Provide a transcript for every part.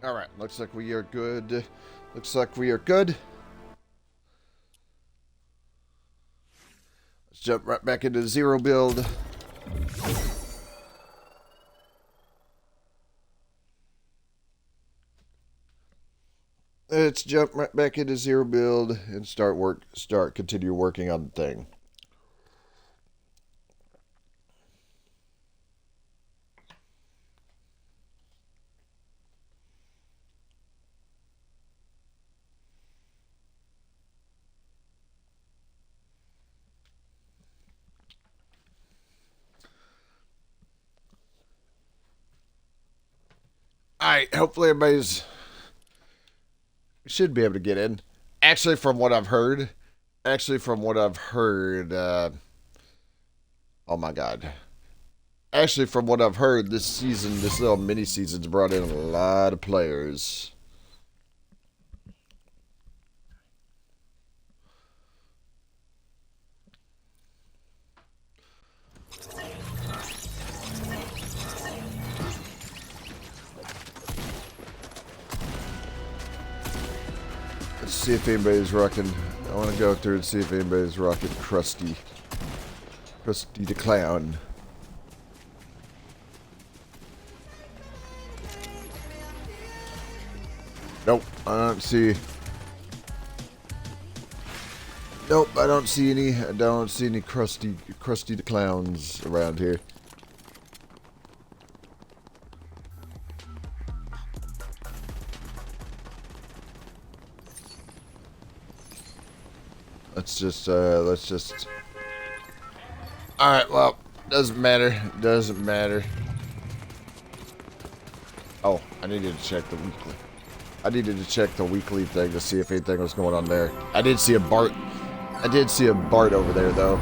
Alright, looks like we are good. Looks like we are good. Let's jump right back into the zero build. Let's jump right back into zero build and continue working on the thing. Alright, hopefully everybody's should be able to get in. Actually, from what I've heard, oh my god. Actually, from what I've heard, this season, this little mini season's brought in a lot of players. Let's see if anybody's rocking. I want to go through and see if anybody's rocking Krusty the Clown. Nope, I don't see. Nope, I don't see any. I don't see any Krusty the Clowns around here. Let's just. Alright, well, doesn't matter. Doesn't matter. Oh, I needed to check the weekly. I needed to check the weekly thing to see if anything was going on there. I did see a Bart. I did see a Bart over there, though.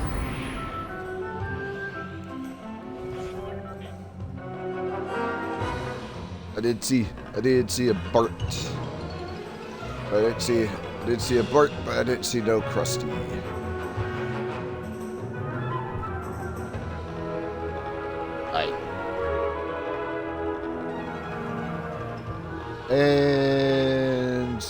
I did see a Bart. I did see a Bart, but I didn't see no Krusty. And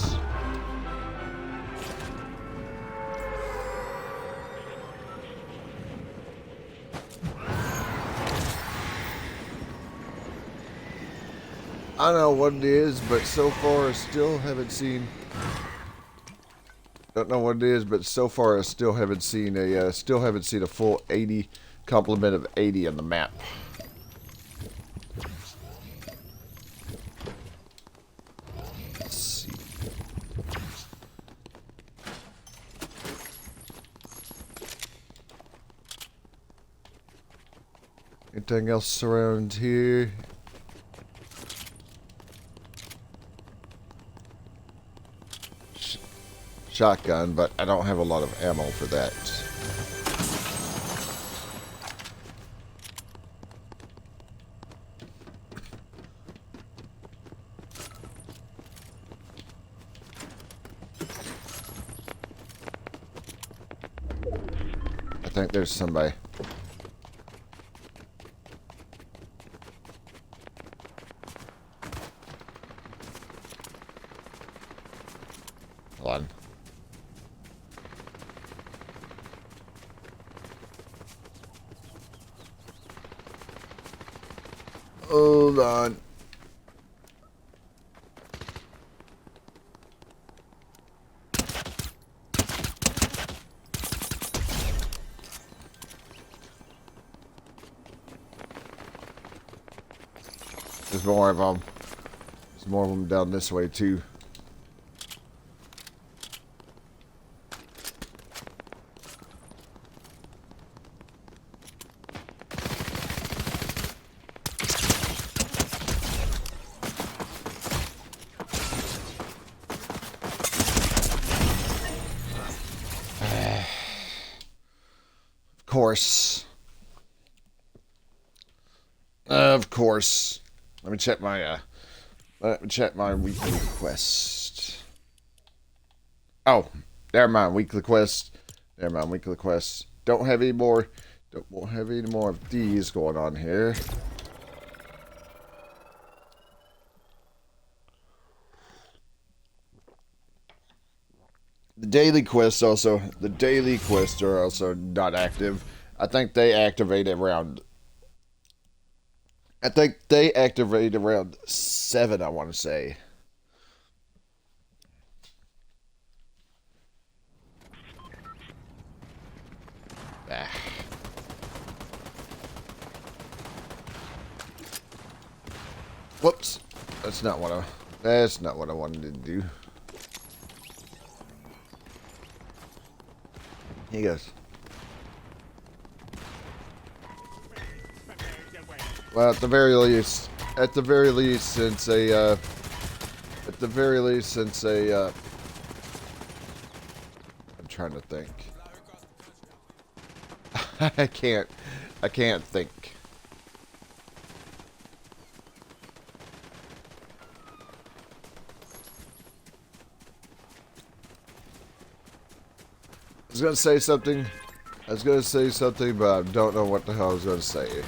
I don't know what it is, but so far I still haven't seen. Don't know what it is, but so far I still haven't seen a full 80 complement of 80 on the map. Let's see. Anything else around here? Shotgun, but I don't have a lot of ammo for that. I think there's somebody. Hold on. Hold on. There's more of them. There's more of them down this way too. Of course. Let me check my weekly quest. Oh, never mind. Weekly quest. Never mind. Weekly quest. Don't have any more. Won't have any more of these going on here. The daily quests are also not active. I think they activate around. I think they activate around 7. I want to say. Ah. Whoops. That's not what I wanted to do. Here he goes. Well, at the very least, I'm trying to think. I can't think. I was gonna say something. But I don't know what the hell I was gonna say.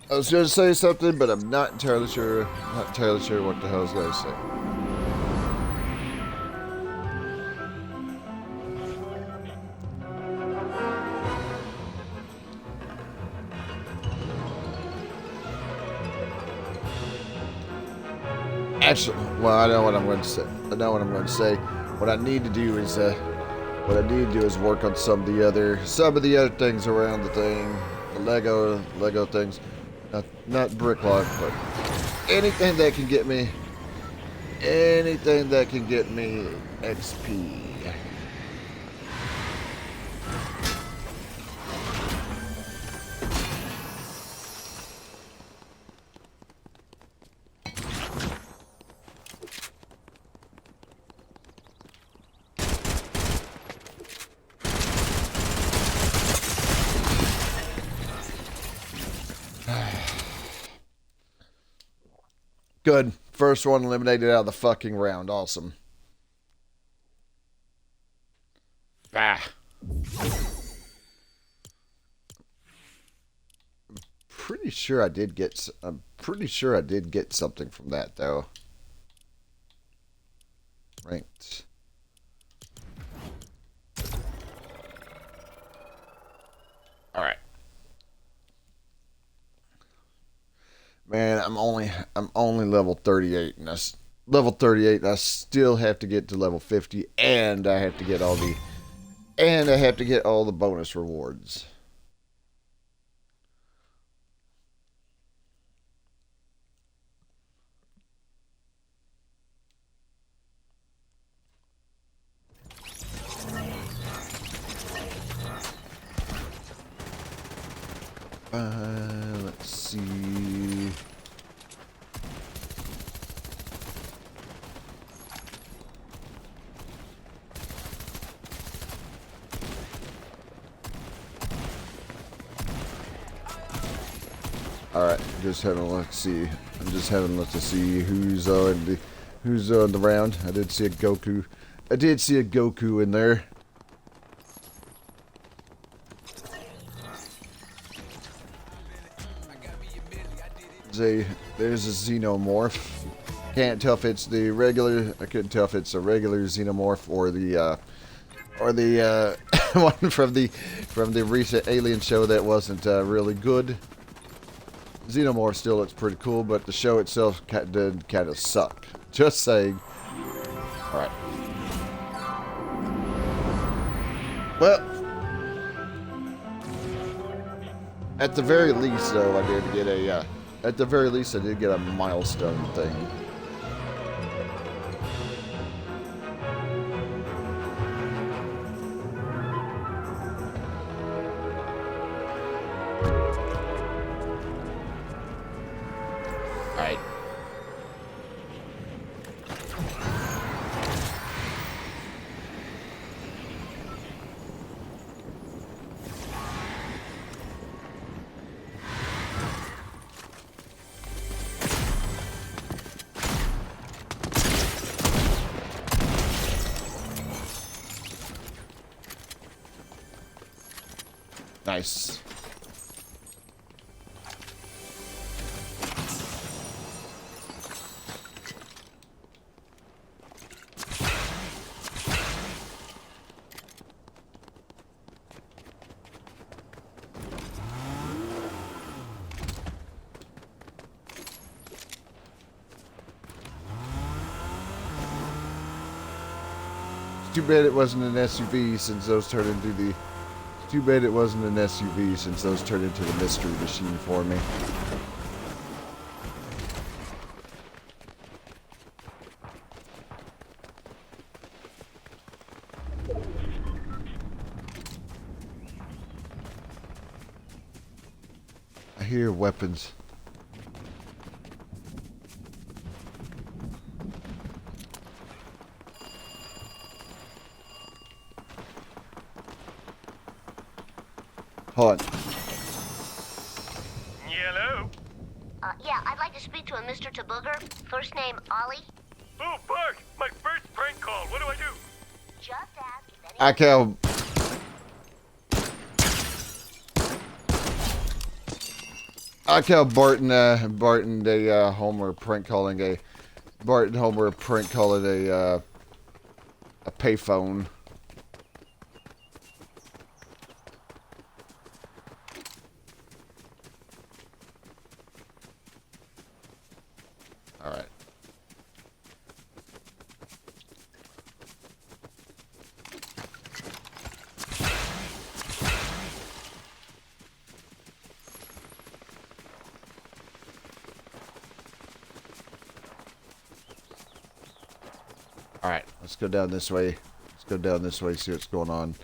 I was gonna say something, but I'm not entirely sure. Not entirely sure what the hell I was gonna say. Actually, well, I know what I'm going to say. What I need to do is work on some of the other things around the thing, the Lego things. Not bricklock, but anything that can get me XP. Good. First one eliminated out of the fucking round. Awesome. Ah. Pretty sure I did get. I'm pretty sure I did get something from that though. Ranked. All right. Man, I'm only level 38, and I still have to get to level 50, and I have to get all the bonus rewards. Let's see. All right, just having a look to see. I'm just having a look to see who's on the round. I did see a Goku. In there. There's a Xenomorph. Can't tell if it's the regular. I couldn't tell if it's a regular Xenomorph or the one from the recent Alien show that wasn't really good. Xenomorph still looks pretty cool, but the show itself did kind of suck. Just saying. All right. Well, at the very least, though, I did get a. At the very least, I did get a milestone thing. Alright. Nice. Too bad it wasn't an SUV since those turned into the... Too bad it wasn't an SUV since those turned into the mystery machine for me. I hear weapons. Hold on. Hello? Yeah, I'd like to speak to a Mr. Tabooger. First name Ollie. Oh, Bart! My first prank call. What do I do? Just ask if any... I can... I call Barton, Homer prank calling a payphone. All right. All right, let's go down this way. Let's go down this way, see what's going on.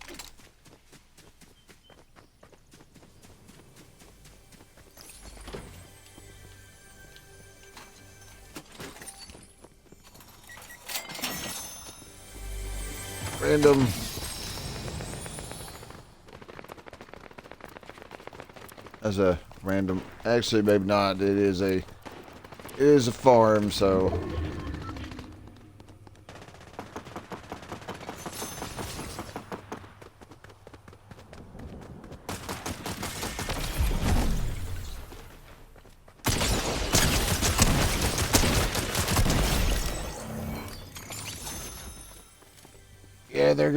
Random. As a random. Actually, maybe not. It is a farm, so. Yeah, there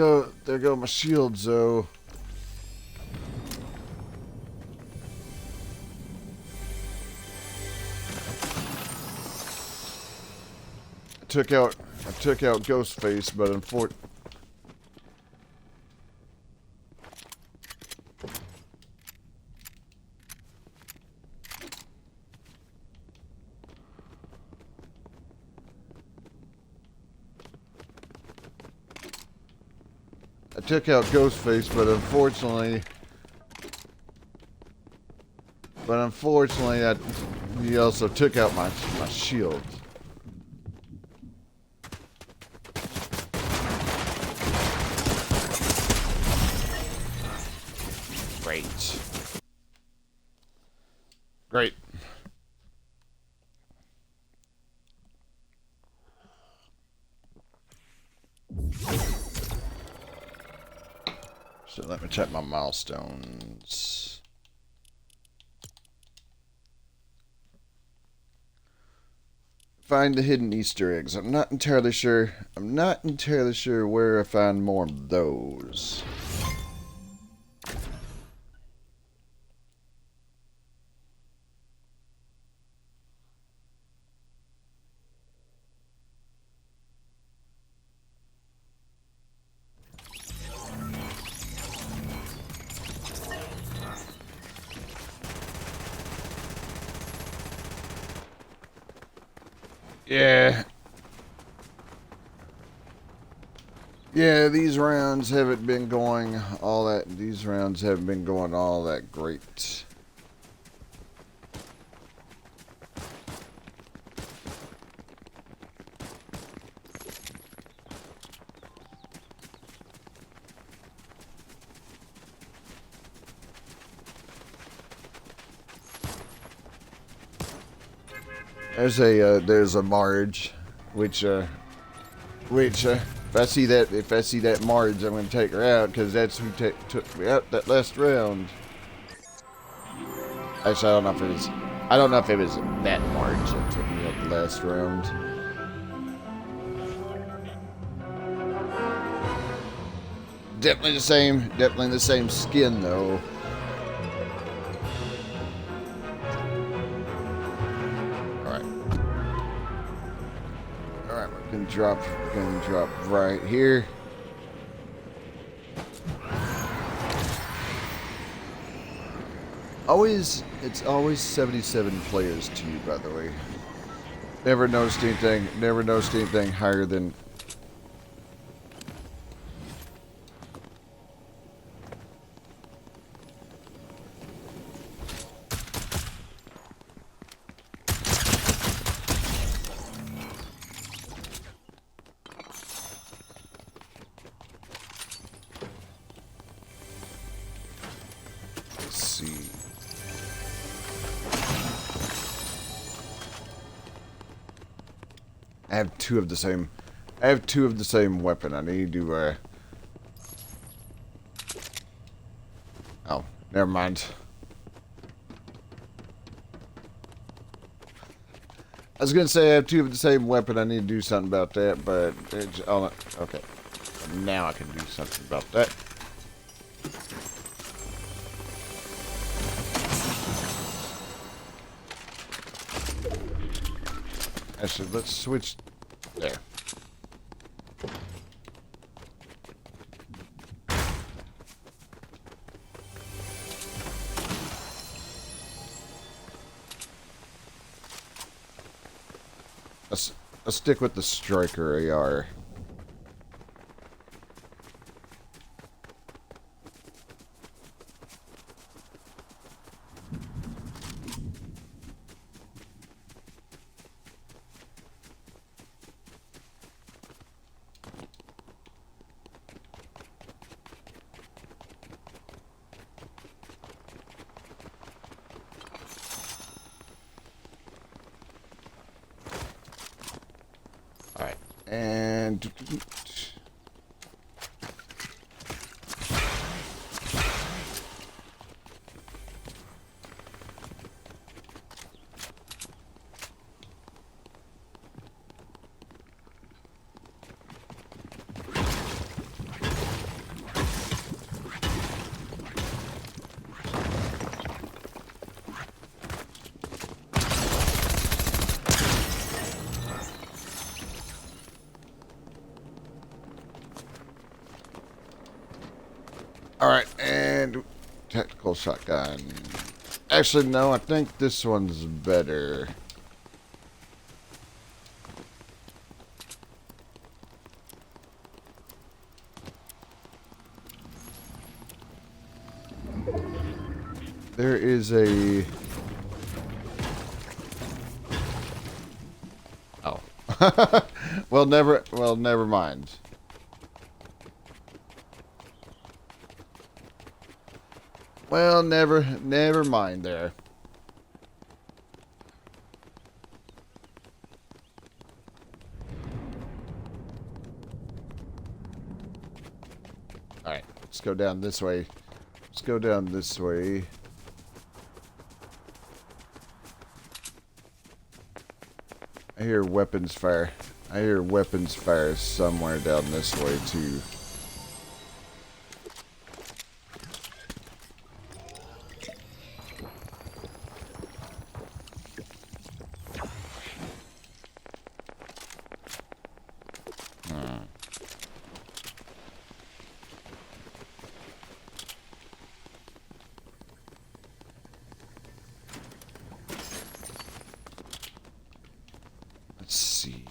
go my shields, though. I took out Ghostface, but unfortunately, he also took out my shield. Great. So let me check my milestones. Find the hidden Easter eggs. I'm not entirely sure where I find more of those. Yeah. Yeah, these rounds haven't been going all that great. There's a Marge, which if I see that Marge, I'm gonna take her out because that's who took me out that last round. Actually, I don't know if it was that Marge that took me out the last round. Definitely the same skin though. Gonna drop right here. It's always 77 players to you, by the way. Never noticed anything higher than... Let's see. I have two of the same weapon. I need to, oh, never mind. I was gonna say I have two of the same weapon. I need to do something about that, but it's, oh, okay. Now I can do something about that. Actually, let's switch there. Let's stick with the striker AR. Alright, and... Alright, and tactical shotgun. Actually, no, I think this one's better. There is a... Oh. well, never mind. Well, never mind there. Alright, let's go down this way. Let's go down this way. I hear weapons fire. I hear weapons fire somewhere down this way, too. Let's see.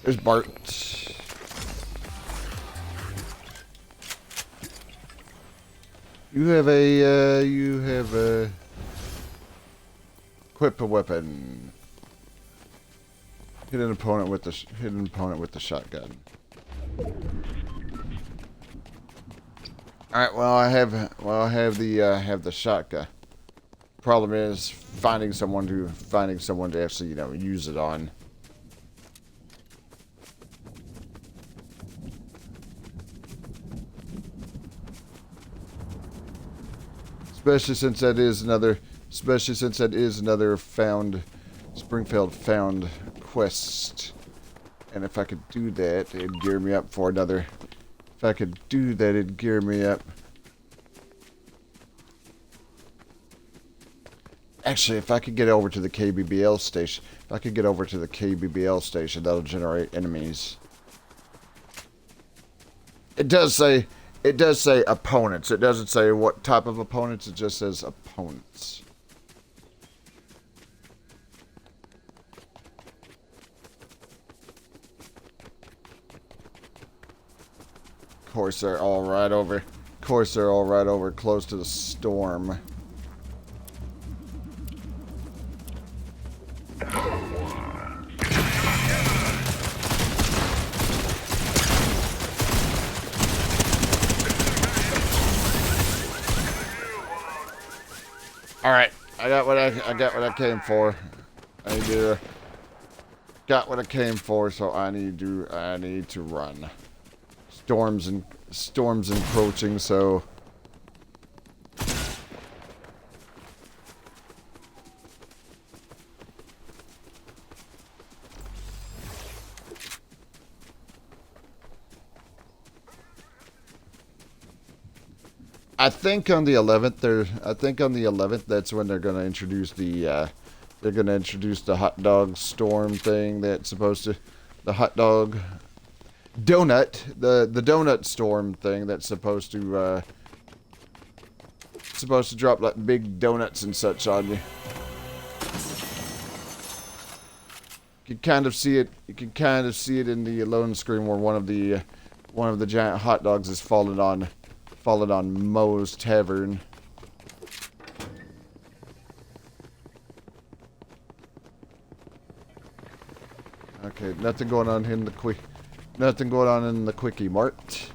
There's Bart. You have a equip a weapon. Hit an opponent with the shotgun. All right. Well, I have the shotgun. Problem is finding someone to actually, use it on. Especially since that is another Springfield found quest. And if I could do that, it'd gear me up for another. If I could do that, it'd gear me up. Actually, if I could get over to the KBBL station, that'll generate enemies. It does say opponents. It doesn't say what type of opponents. It just says opponents. Of course, they're all right over. Of course, they're all right over close to the storm. All right, I got what I came for. I need to got what I came for, so I need to run. Storms encroaching, so I think on the 11th that's when they're gonna introduce the hot dog storm thing that's supposed to the hot dog donut the donut storm thing that's supposed to drop like big donuts and such on you. You can kind of see it in the loading screen where one of the giant hot dogs is fallen on Moe's Tavern. Okay, nothing going on in the Quickie Mart.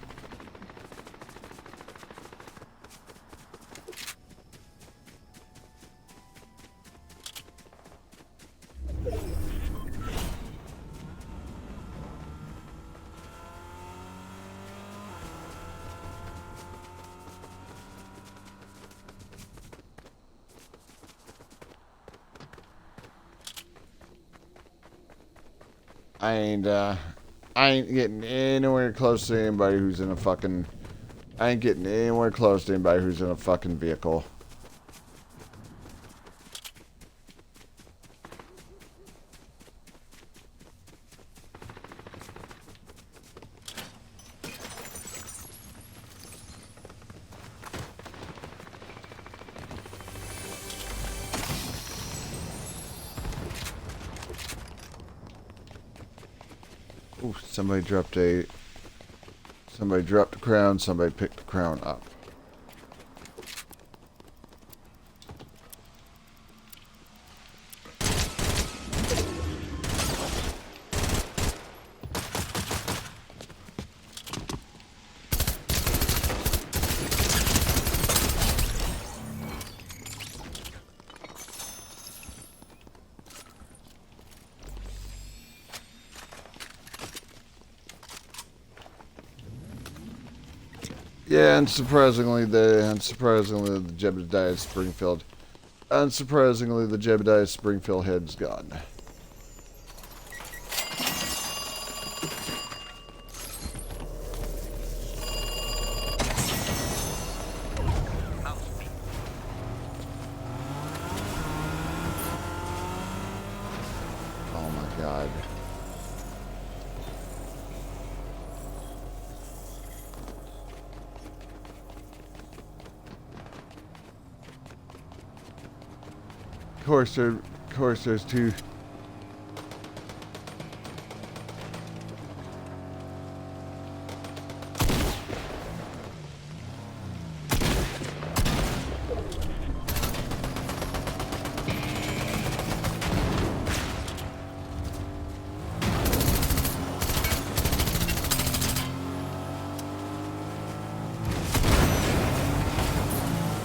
I ain't getting anywhere close to anybody who's in a fucking vehicle. Ooh, somebody dropped a crown, somebody picked the crown up. Yeah, and surprisingly the Jebediah Springfield head's gone. Oh my God. Of course, there's two.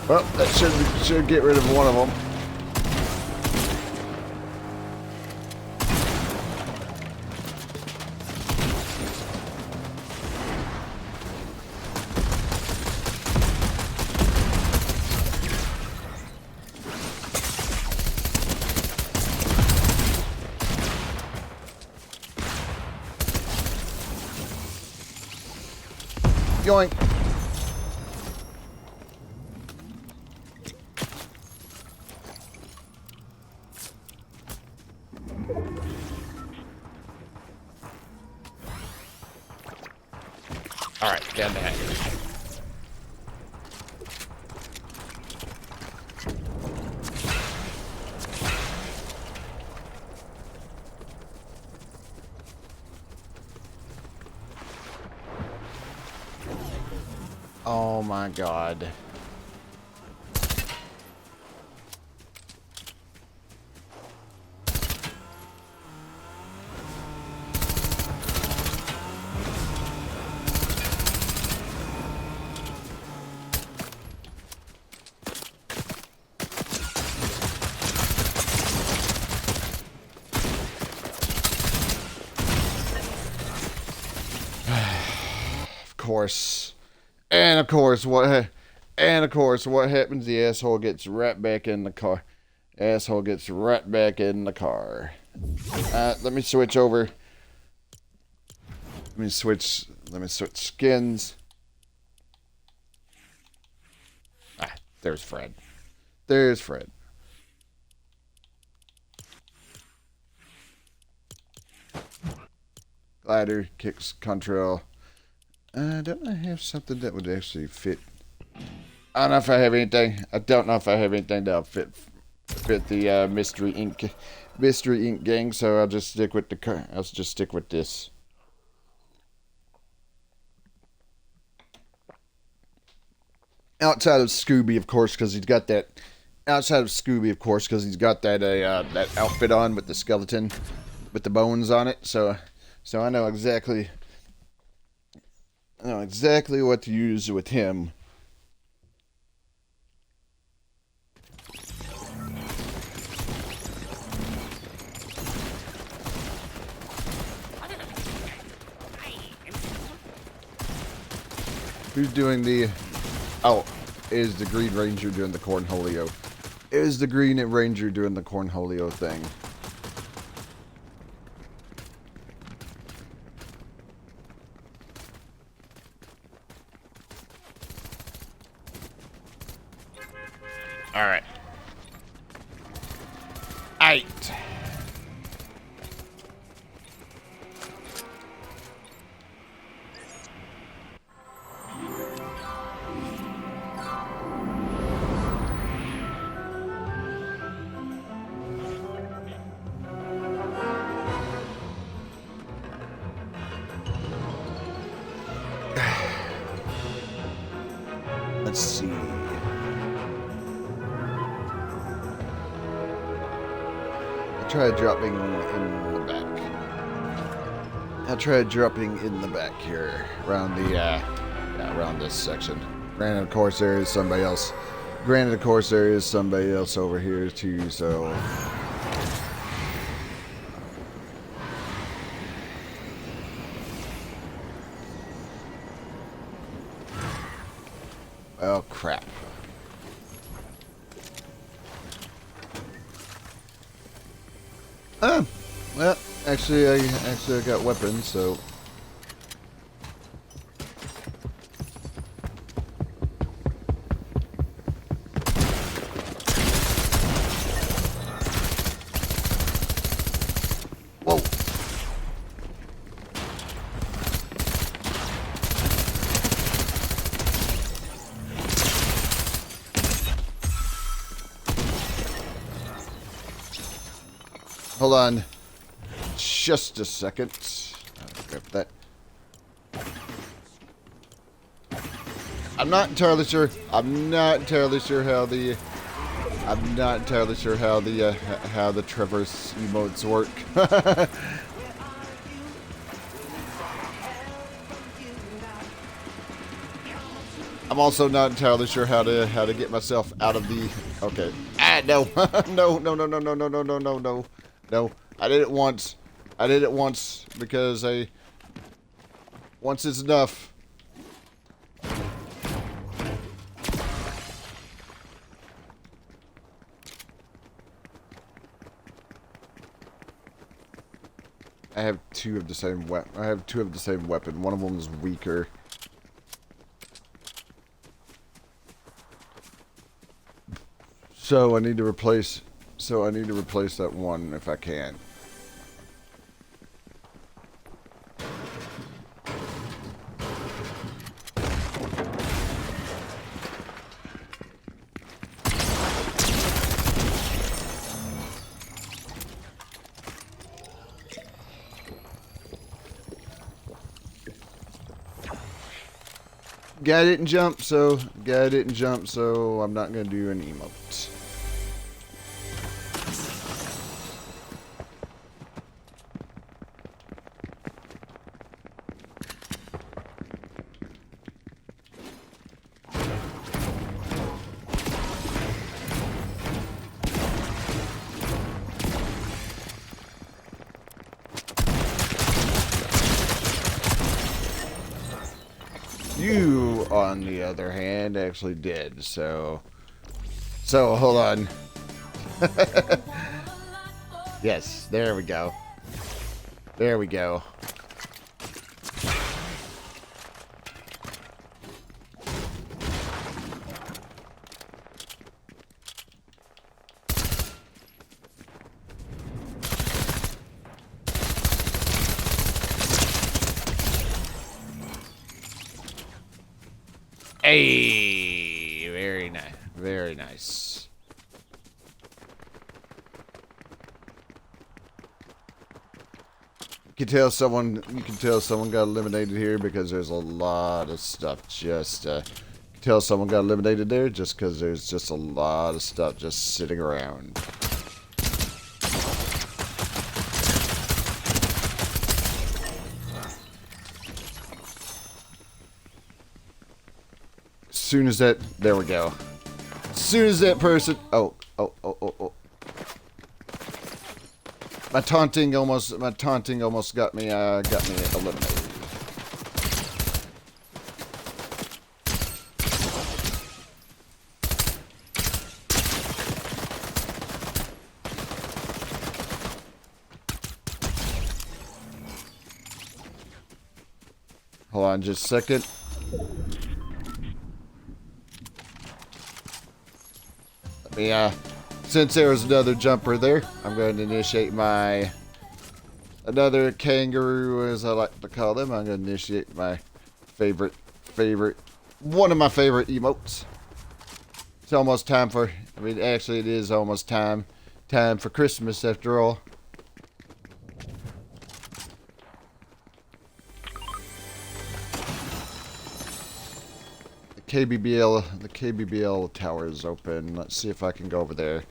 Well, that should get rid of one of them. Yoink. Alright, down the hatch. Oh my god. Of course. And of course, what happens? The asshole gets right back in the car. Asshole gets right back in the car. Let me switch over. Let me switch skins. There's Fred. There's Fred. Glider, kicks, control. Don't I have something that would actually fit? I don't know if I have anything. I don't know if I have anything that'll fit the Mystery Inc. gang. So I'll just stick with I'll just stick with this. Outside of Scooby, of course, because he's got that. Outside of Scooby, of course, because he's got that that outfit on with the skeleton, with the bones on it. So I know exactly. I know exactly what to use with him. Who's doing the... Oh, is the Green Ranger doing the Cornholio? Is the Green Ranger doing the Cornholio thing? Alright. 8. Let's see. I'll try dropping in the back. I'll try dropping in the back here, around the, around this section. Granted, of course, there is somebody else. Granted, of course, there is somebody else over here too. So. Oh crap. Oh, well, actually I got weapons, so. Whoa. Hold on. Just a second. I'll grab that. I'm not entirely sure how the how the traverse emotes work. I'm also not entirely sure how to get myself out of the. Okay. No. No. I did it once. Because once is enough. I have two of the same weapon. One of them is weaker. So I need to replace that one if I can. Guy didn't jump, so I'm not gonna do an emote. You, on the other hand, actually did, so hold on. Yes, there we go. There we go. Hey, very nice, very nice. You can tell someone got eliminated here because there's a lot of stuff just you can tell someone got eliminated there just because there's just a lot of stuff just sitting around. As soon as that, there we go. As soon as that person, oh. My taunting almost got me eliminated. Hold on just a second. Yeah, since there was another jumper there, I'm going to initiate another kangaroo, as I like to call them. I'm going to initiate my one of my favorite emotes. It's almost time for, actually it is almost time for Christmas after all. The KBBL tower is open. Let's see if I can go over there.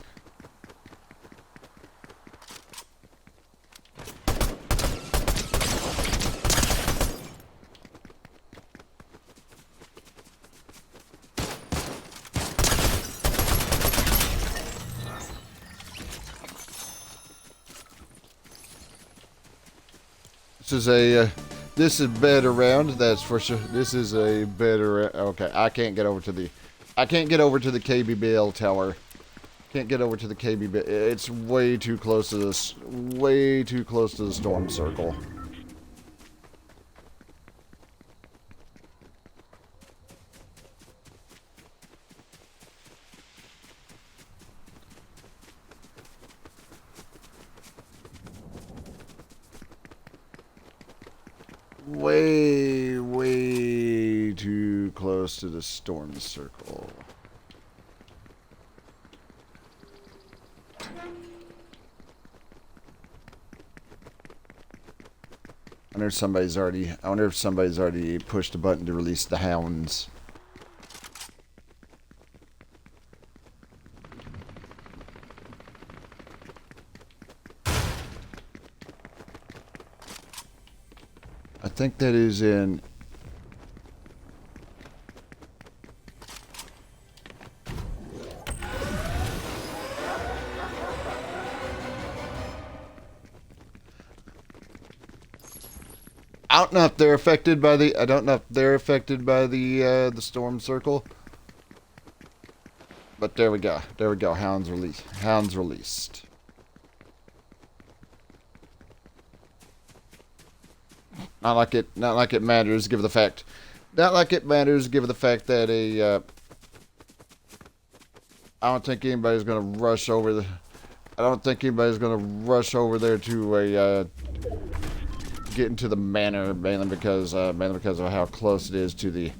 This is better round, that's for sure. This is a better. Okay, I can't get over to the KBBL tower. Can't get over to the KBBL. It's way too close to this. Way too close to the storm circle. Way too close to the storm circle. I wonder if somebody's already pushed a button to release the hounds. I think that is in. I don't know if they're affected by the. I don't know if they're affected by the storm circle. But there we go. There we go. Hounds released. Hounds released. Not like it matters, given the fact. Not like it matters, given the fact that I don't think anybody's gonna rush over the. I don't think anybody's gonna rush over there to get into the manor, mainly because of how close it is to the.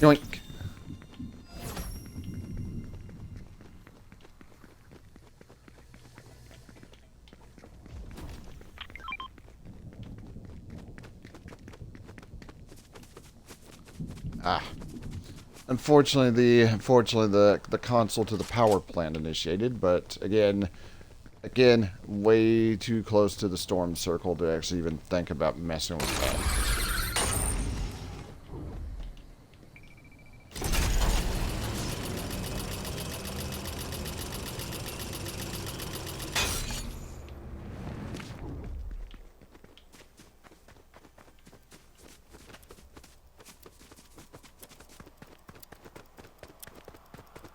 Yoink. Ah. Unfortunately, the console to the power plant initiated, but again, way too close to the storm circle to actually even think about messing with that.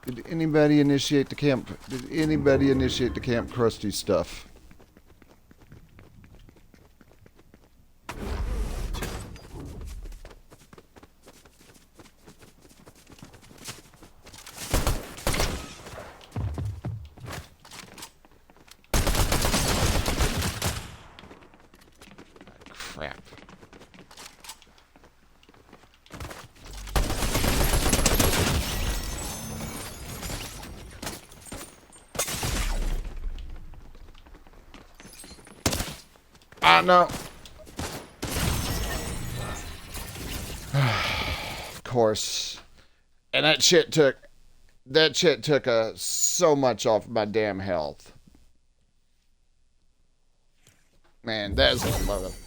Did anybody initiate the camp? Did anybody initiate the Camp Krusty stuff? Crap. No. Of course. And that shit took so much off my damn health. Man, that is a lot of.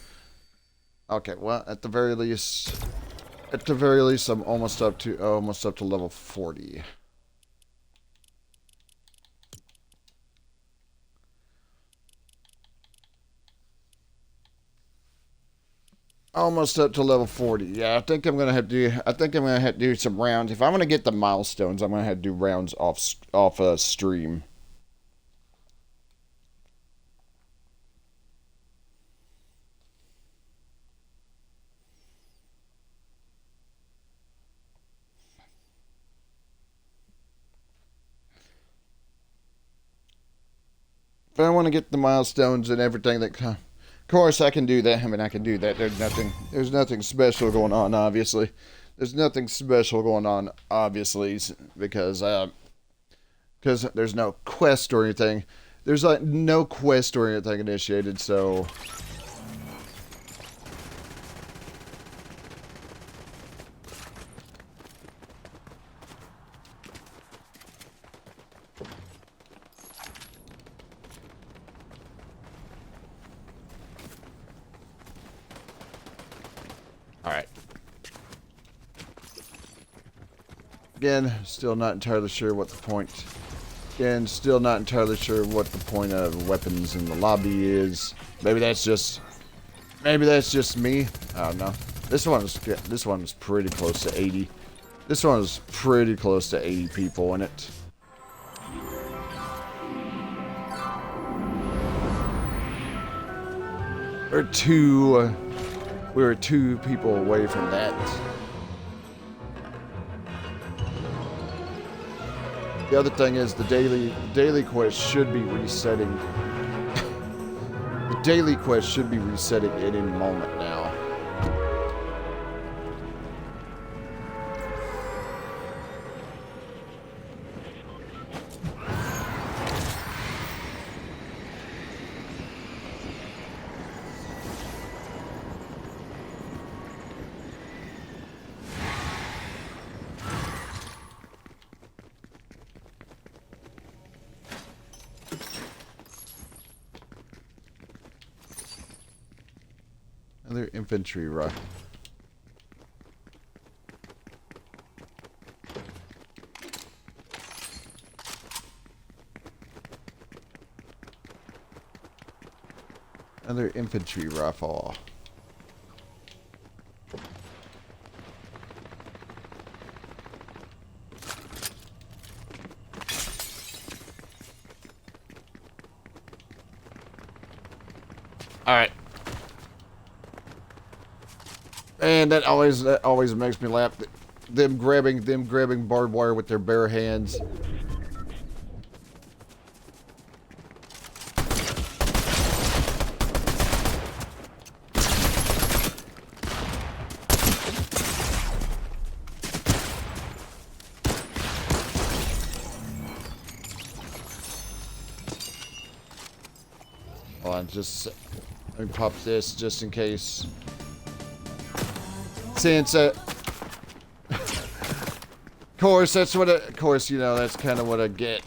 Okay, well, at the very least, I'm almost up to level 40. Almost up to level 40. Yeah, I think I'm gonna have to do some rounds. If I'm gonna get the milestones, I'm gonna have to do rounds off stream. If I want to get the milestones and everything that come. Of course, I can do that. I mean, I can do that. There's nothing special going on, obviously. There's nothing special going on, obviously, because there's no quest or anything. There's like no quest or anything initiated, so. Alright. Again, still not entirely sure what the point. Again, still not entirely sure what the point of weapons in the lobby is. Maybe that's just me. I don't know. This one's pretty close to 80. This one is pretty close to 80 people in it. We were two people away from that. The other thing is the daily quest should be resetting. The daily quest should be resetting at any moment now. Another infantry rush. Another infantry rifle. All right. And that always makes me laugh. Them grabbing barbed wire with their bare hands. Hold on, let me pop this just in case. Since course, that's what. Of course, you know that's kind of what I get.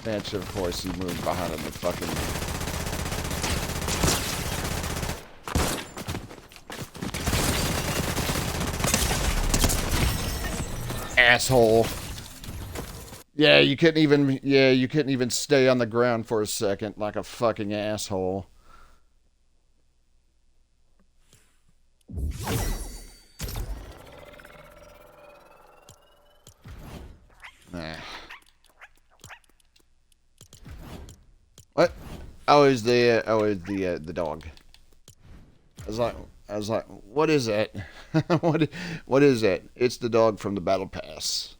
Match, of course, he moved behind him. The fucking asshole. Yeah, you couldn't even. Yeah, you couldn't even stay on the ground for a second, like a fucking asshole. Nah. What? Oh, it was the dog. I was like, what is that? What is that? It's the dog from the battle pass.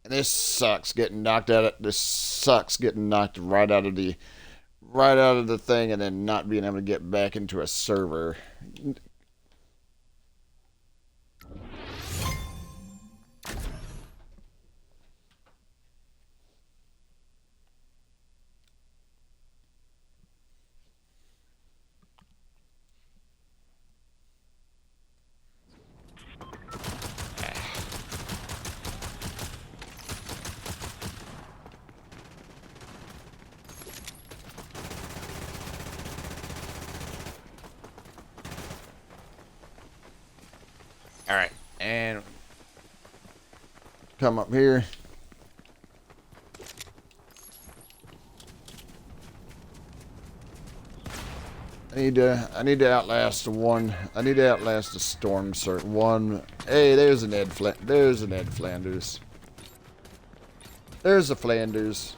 And this sucks getting knocked out. This sucks getting knocked right out of the thing, and then not being able to get back into a server. All right, and come up here. I need to outlast one. I need to outlast the storm cert one. Hey, there's an there's an Ed Flanders. There's a Flanders.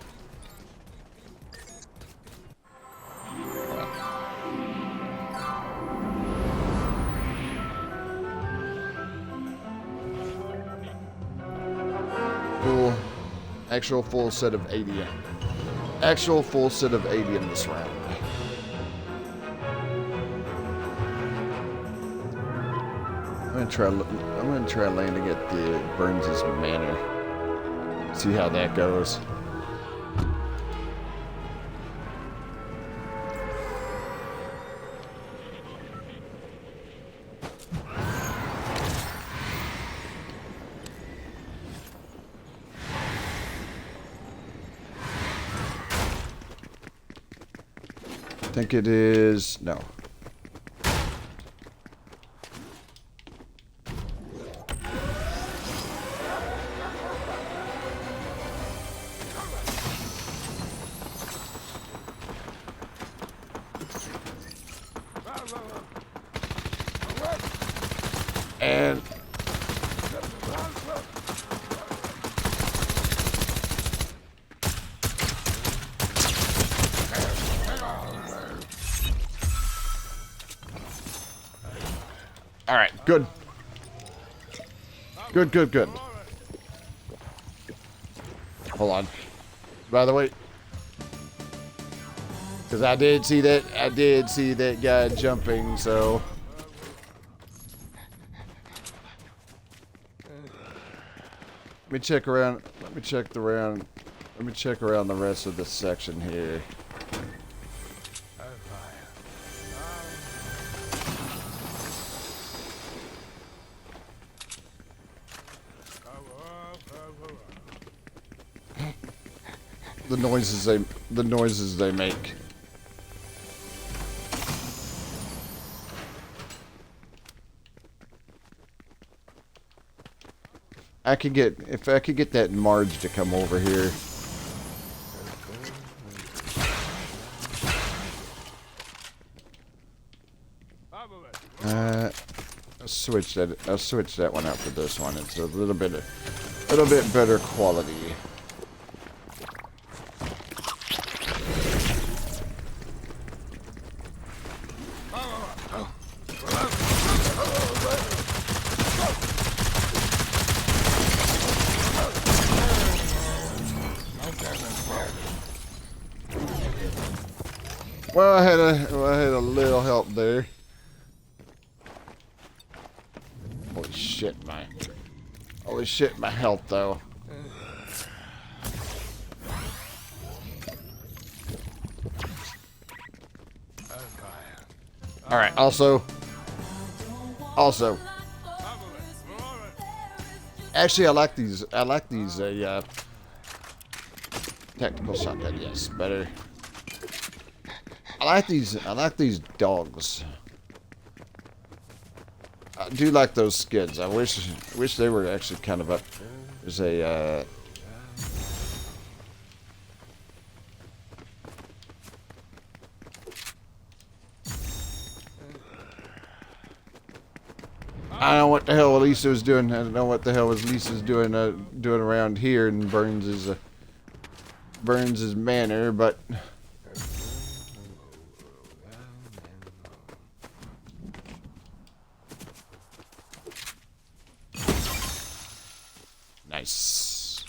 Actual full set of 80. Actual full set of 80 in this round. I'm gonna try landing at the Burns' Manor. See how that goes. I think it is no. And all right, good. Good. Hold on. By the way, because I did see that guy jumping, so let me check around the rest of this section here. The noises they make. If I could get that Marge to come over here. I'll switch that one out for this one. It's a little bit better quality. Well, I had a little help there. Holy shit, man. Holy shit, my health though. Alright, also. Actually, I like these tactical shotgun, yes, better. I like these dogs. I do like those skins. I wish they were actually kind of up. There's a I don't know what the hell Lisa was doing. I don't know what the hell was Lisa's doing around here in Burns's manor, but nice.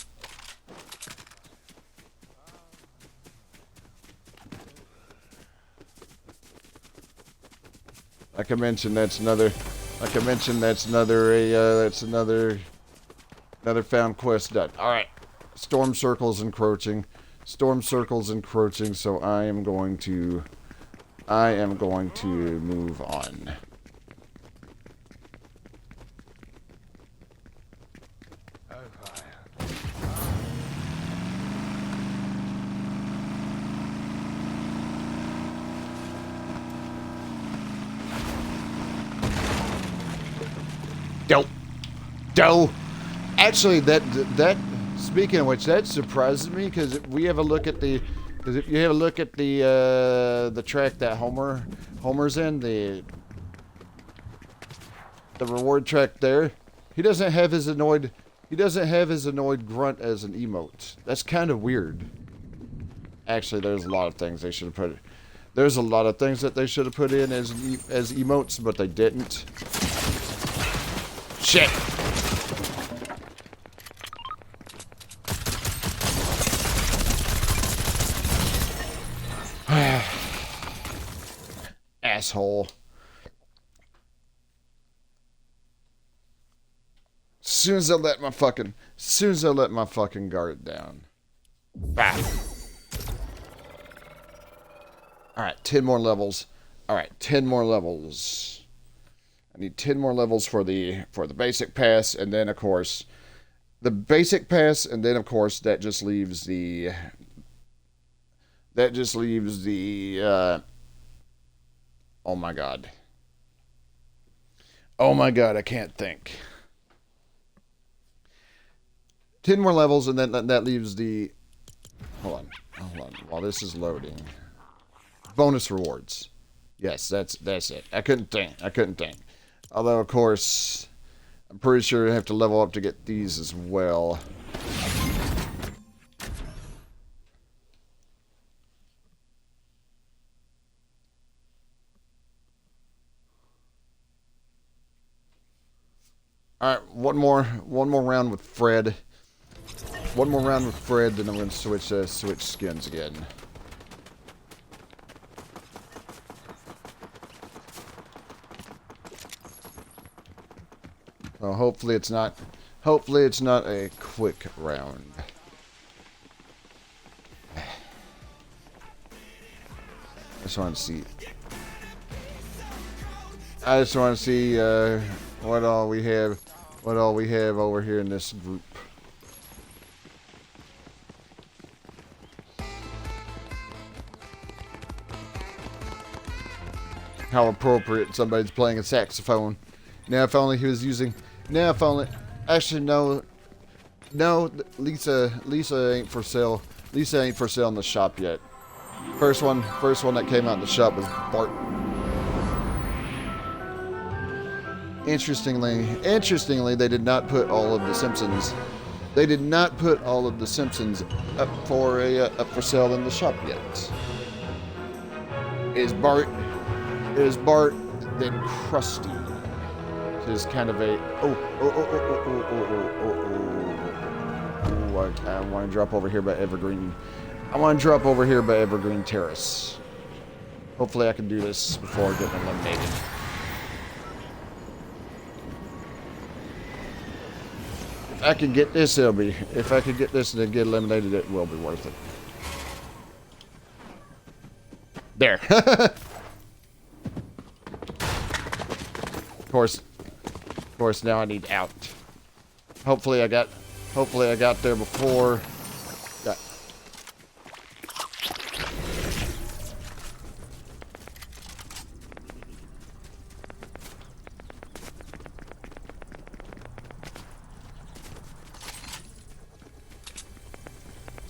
Like I mentioned, that's another found quest done. All right, storm circles encroaching, so I am going to move on. Doe. Actually, that speaking of which, that surprises me because if you have a look at the track that Homer's in, the reward track there, he doesn't have his annoyed grunt as an emote. That's kind of weird. Actually, there's a lot of things they should have put. There's a lot of things that they should have put in as emotes, but they didn't. Shit. Asshole. As soon as I let my fucking guard down. Bah. Alright, 10 more levels. Alright, 10 more levels. I need 10 more levels for the basic pass, and then of course that just leaves the oh my god, I can't think. 10 more levels, and then that leaves the hold on while this is loading. Bonus rewards. Yes, that's it. I couldn't think. Although of course I'm pretty sure I have to level up to get these as well. Alright, one more round with Fred. One more round with Fred, then I'm going to switch skins again. So hopefully it's not a quick round. I just want to see what all we have over here in this group. How appropriate somebody's playing a saxophone. Now if only he was using. Now if only. Actually no. No, Lisa ain't for sale. Lisa ain't for sale in the shop yet. First one that came out in the shop was Bart. Interestingly, they did not put all of the Simpsons. They did not put all of the Simpsons up for sale in the shop yet. Is Bart then Krusty? Is kind of a I want to drop over here by Evergreen. Terrace. Hopefully I can do this before getting eliminated. If I can get this, it'll be. If I can get this and then get eliminated, it will be worth it. There. Of course, now I need out. Hopefully I got there before. Got.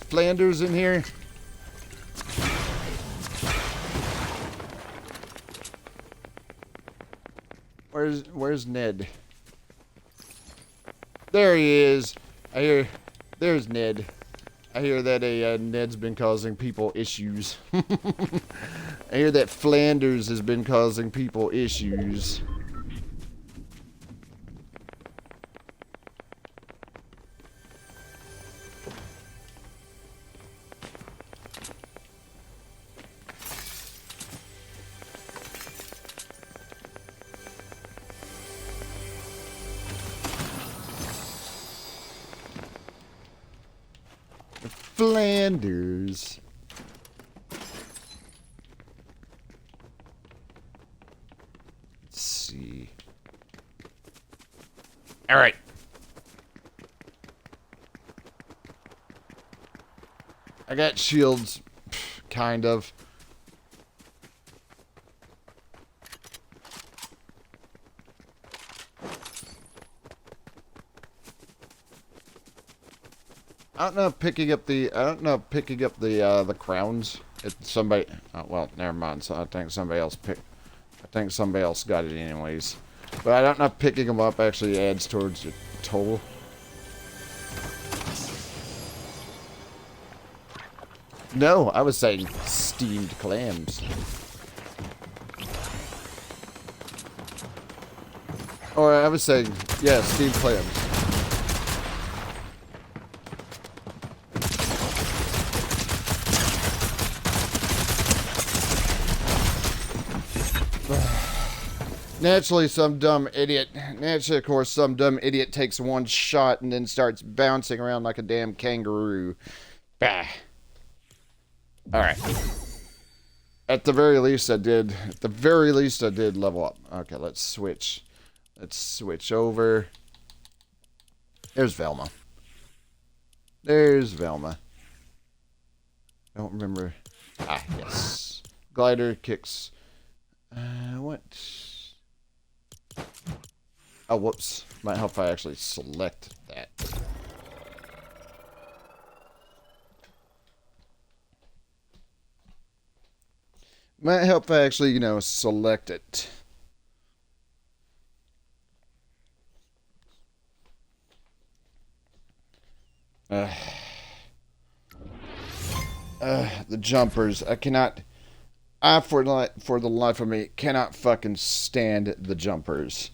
Flanders in here. Where's Ned? There he is. There's Ned. I hear that Ned's been causing people issues. I hear that Flanders has been causing people issues. Flanders. Let's see. All right. I got shields, kind of. I don't know if picking up the crowns. If somebody, oh, well, never mind. So I think somebody else got it anyways. But I don't know if picking them up actually adds towards the total. No, I was saying steamed clams. Or I was saying, yeah, steamed clams. Naturally, of course, some dumb idiot takes one shot and then starts bouncing around like a damn kangaroo. Bah. Alright. At the very least, I did level up. Okay, let's switch. Let's switch over. There's Velma. There's Velma. Don't remember. Ah, yes. Glider kicks. What? Oh, whoops. Might help if I actually select that. Might help if I actually, select it. The jumpers. I cannot... for the life of me, cannot fucking stand the jumpers.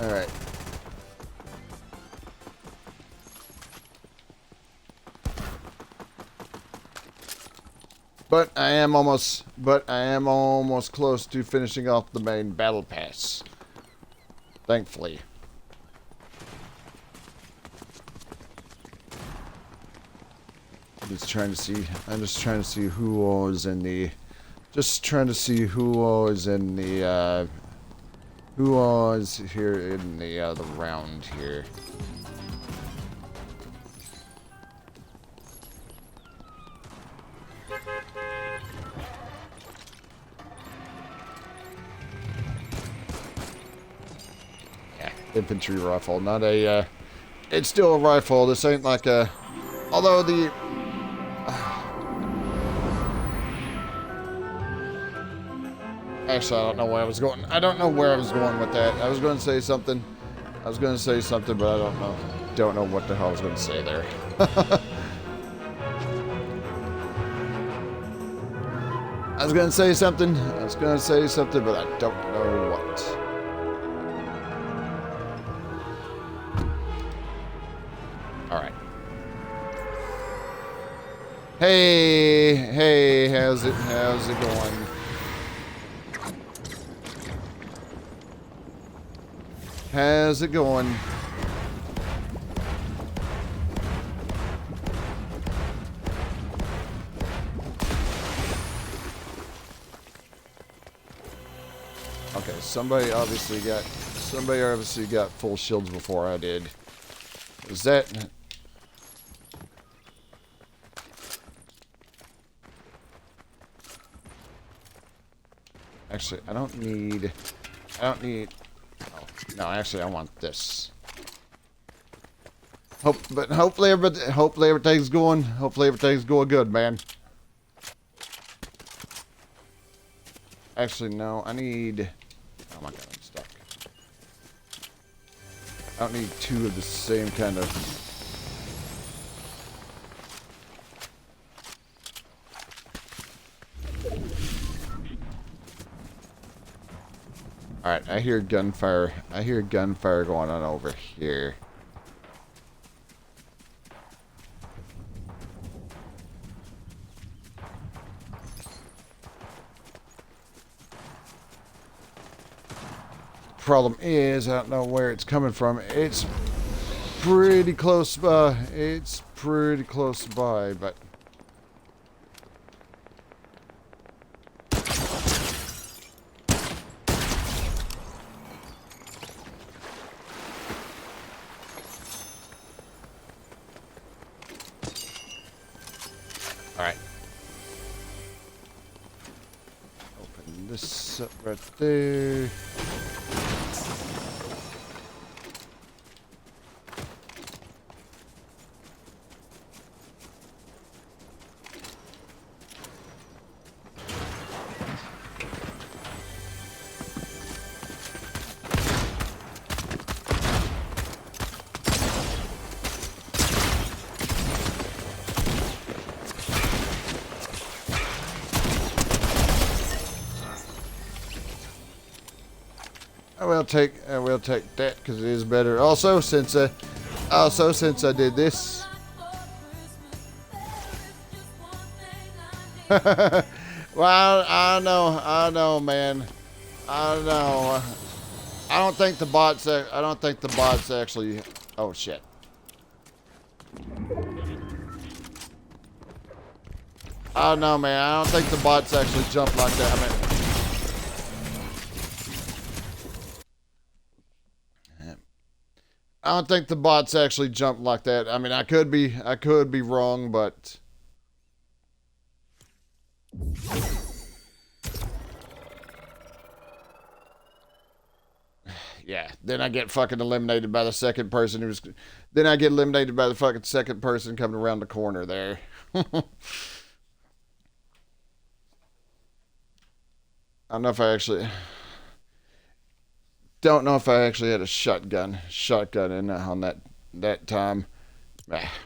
Alright. But I am almost close to finishing off the main battle pass. Thankfully. I'm just trying to see who was in the who was here in the round here. Infantry rifle, not a, it's still a rifle. This ain't like a, although the, actually, I don't know where I was going. I don't know where I was going with that. I was going to say something, but I don't know what the hell I was going to say there. I was going to say something, but I don't know what. Hey, how's it going? How's it going? Okay, somebody obviously got full shields before I did. Is that? Actually, I don't need. Oh, no, actually, I want this. Hopefully everything's going good, man. Actually, no, I need. Oh my god, I'm stuck. I don't need two of the same kind of. Alright, I hear gunfire. I hear gunfire going on over here. Problem is, I don't know where it's coming from. It's pretty close by. But alright. Open this up right there. I will take that because it is better. Also, since I did this. Well, I know, man. I know. I don't think the bots actually. Oh shit. I don't know, man. I don't think the bots actually jump like that. I mean. I don't think the bots actually jump like that. I mean, I could be wrong, but yeah. Then I get fucking eliminated by the second person who's. Then I get eliminated by the fucking second person coming around the corner there. I don't know if I actually. Don't know if I actually had a shotgun in on that time.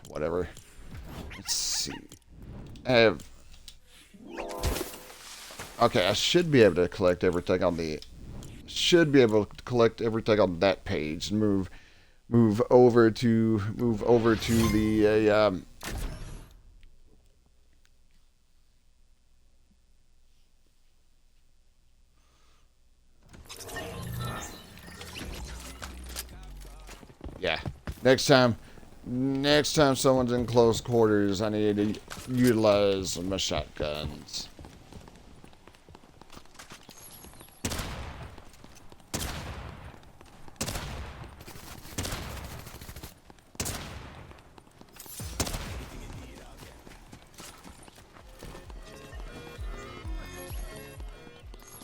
Whatever. Let's see. I have. Okay, I should be able to collect everything on the. Should be able to collect everything on that page and move over to the yeah. Next time someone's in close quarters, I need to utilize my shotguns.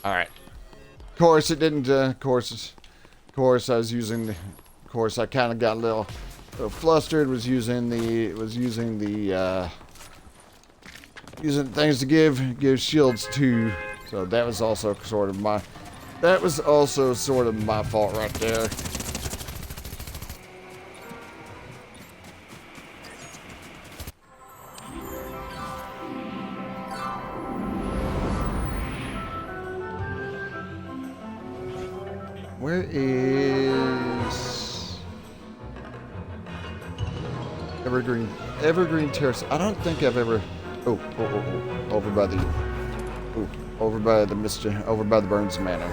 All right. Of course, it didn't. Of course, I was using the. Of course, I kind of got a little flustered. Was using things to give shields to. So that was also sort of my. That was also sort of my fault right there. Where is Evergreen Terrace? I don't think I've ever Oh. Over by the... Oh, over by the over by the Burns Manor.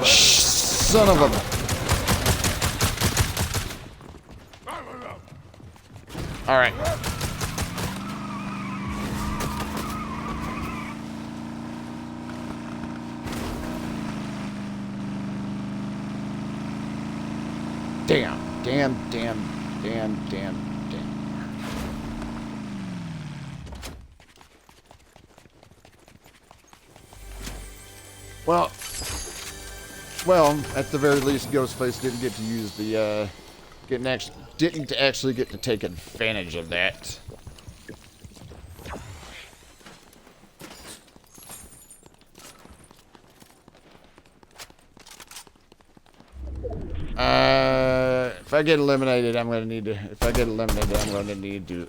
Son of a... All right. Damn. Well, at the very least, Ghostface didn't get to use the, didn't actually get to take advantage of that. If I get eliminated, I'm gonna need to. If I get eliminated, I'm gonna need to.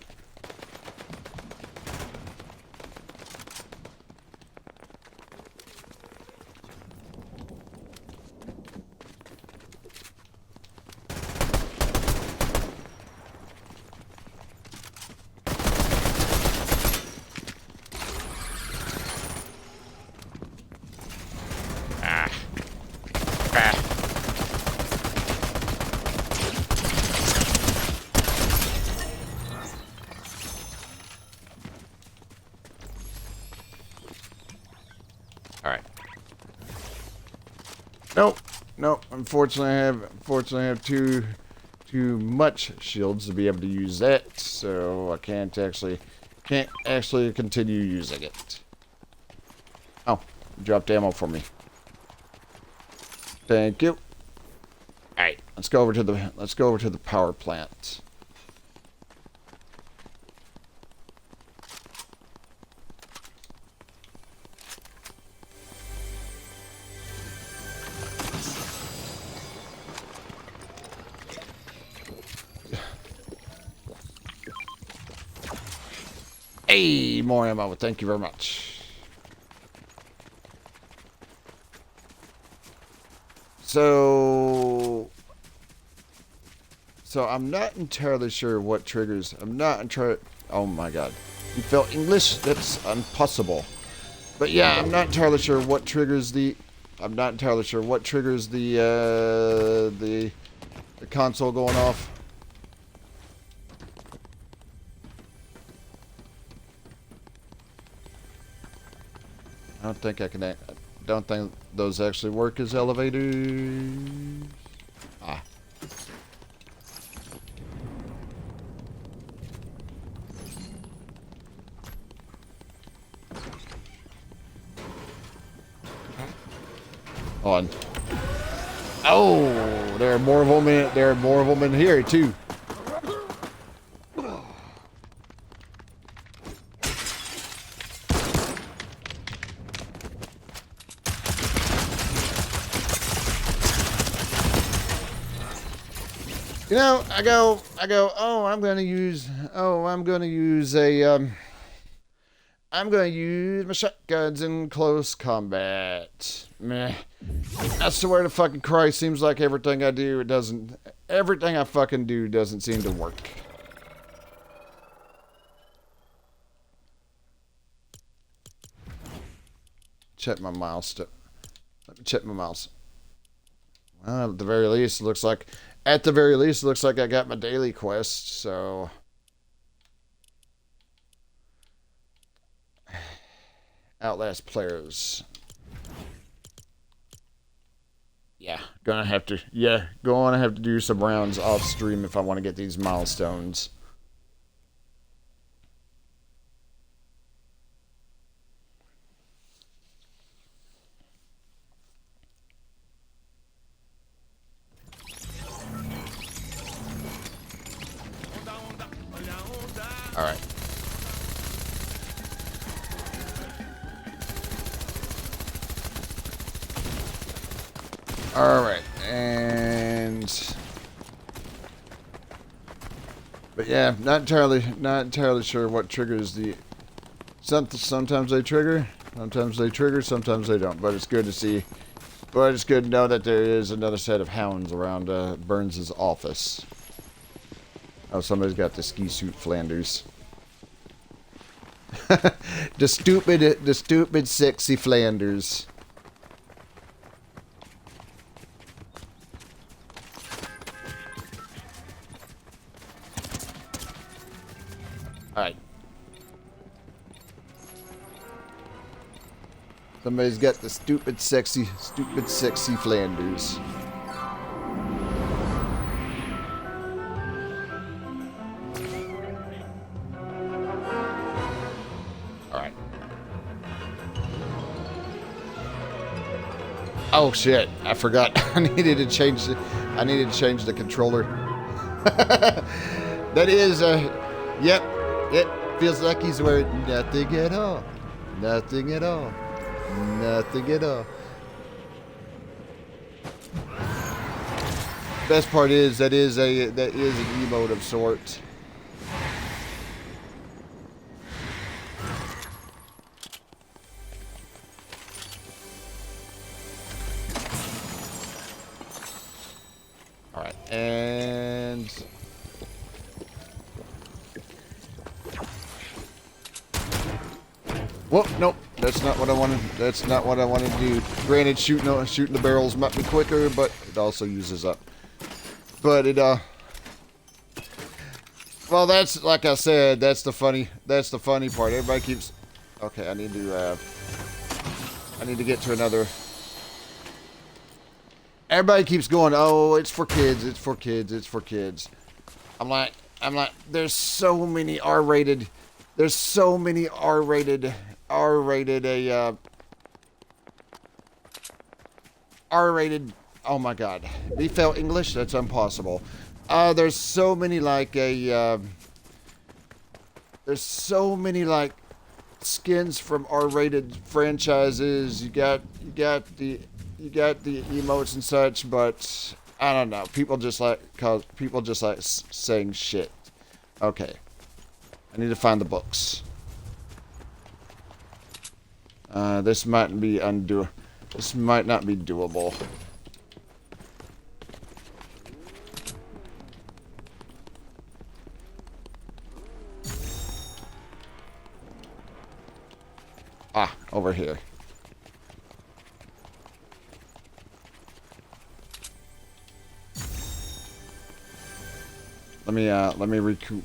Nope. Unfortunately, I have too much shields to be able to use that, so I can't actually continue using it. Oh, dropped ammo for me. Thank you. All right, let's go over to the power plant. Hey, more ammo. Thank you very much. So I'm not entirely sure what triggers. Oh my God, you felt English? That's impossible. But yeah, I'm not entirely sure what triggers the. I'm not entirely sure what triggers the console going off. I don't think those actually work as elevators. Ah. On. Oh, there are more of them in. There are more of them in here too. You know, I go, oh, I'm going to use my shotguns in close combat. Meh. I swear to fucking Christ, seems like everything I fucking do doesn't seem to work. Check my milestone. Let me check my mouse. Well, at the very least, it looks like I got my daily quest, so Outlast players. Yeah, gonna have to do some rounds off stream if I want to get these milestones. All right. All right, and But yeah, not entirely sure what triggers the. Sometimes they trigger, sometimes they don't. But it's good to see. But it's good to know that there is another set of hounds around Burns' office. Oh, somebody's got the ski suit Flanders. the stupid, sexy Flanders. Alright. Somebody's got the stupid, sexy Flanders. Alright. Oh shit, I forgot. I needed to change the controller. That is yep. It feels like he's wearing nothing at all. Nothing at all. Nothing at all. Best part is that is an emote of sorts. All right, and whoop, nope. That's not what I wanted. That's not what I wanted to do. Granted, shooting the barrels might be quicker, but it also uses up. But it well, that's like I said. That's the funny part. Everybody keeps. Okay, I need to get to another. Everybody keeps going. Oh, it's for kids. It's for kids. It's for kids. I'm like. There's so many R-rated. There's so many R-rated. R-rated. Oh my God. We fail English? That's impossible. There's so many there's so many skins from R-rated franchises. You got the emotes and such, but I don't know. People just like saying shit. Okay. I need to find the books. This might not be doable. Ah, over here. Let me recoup.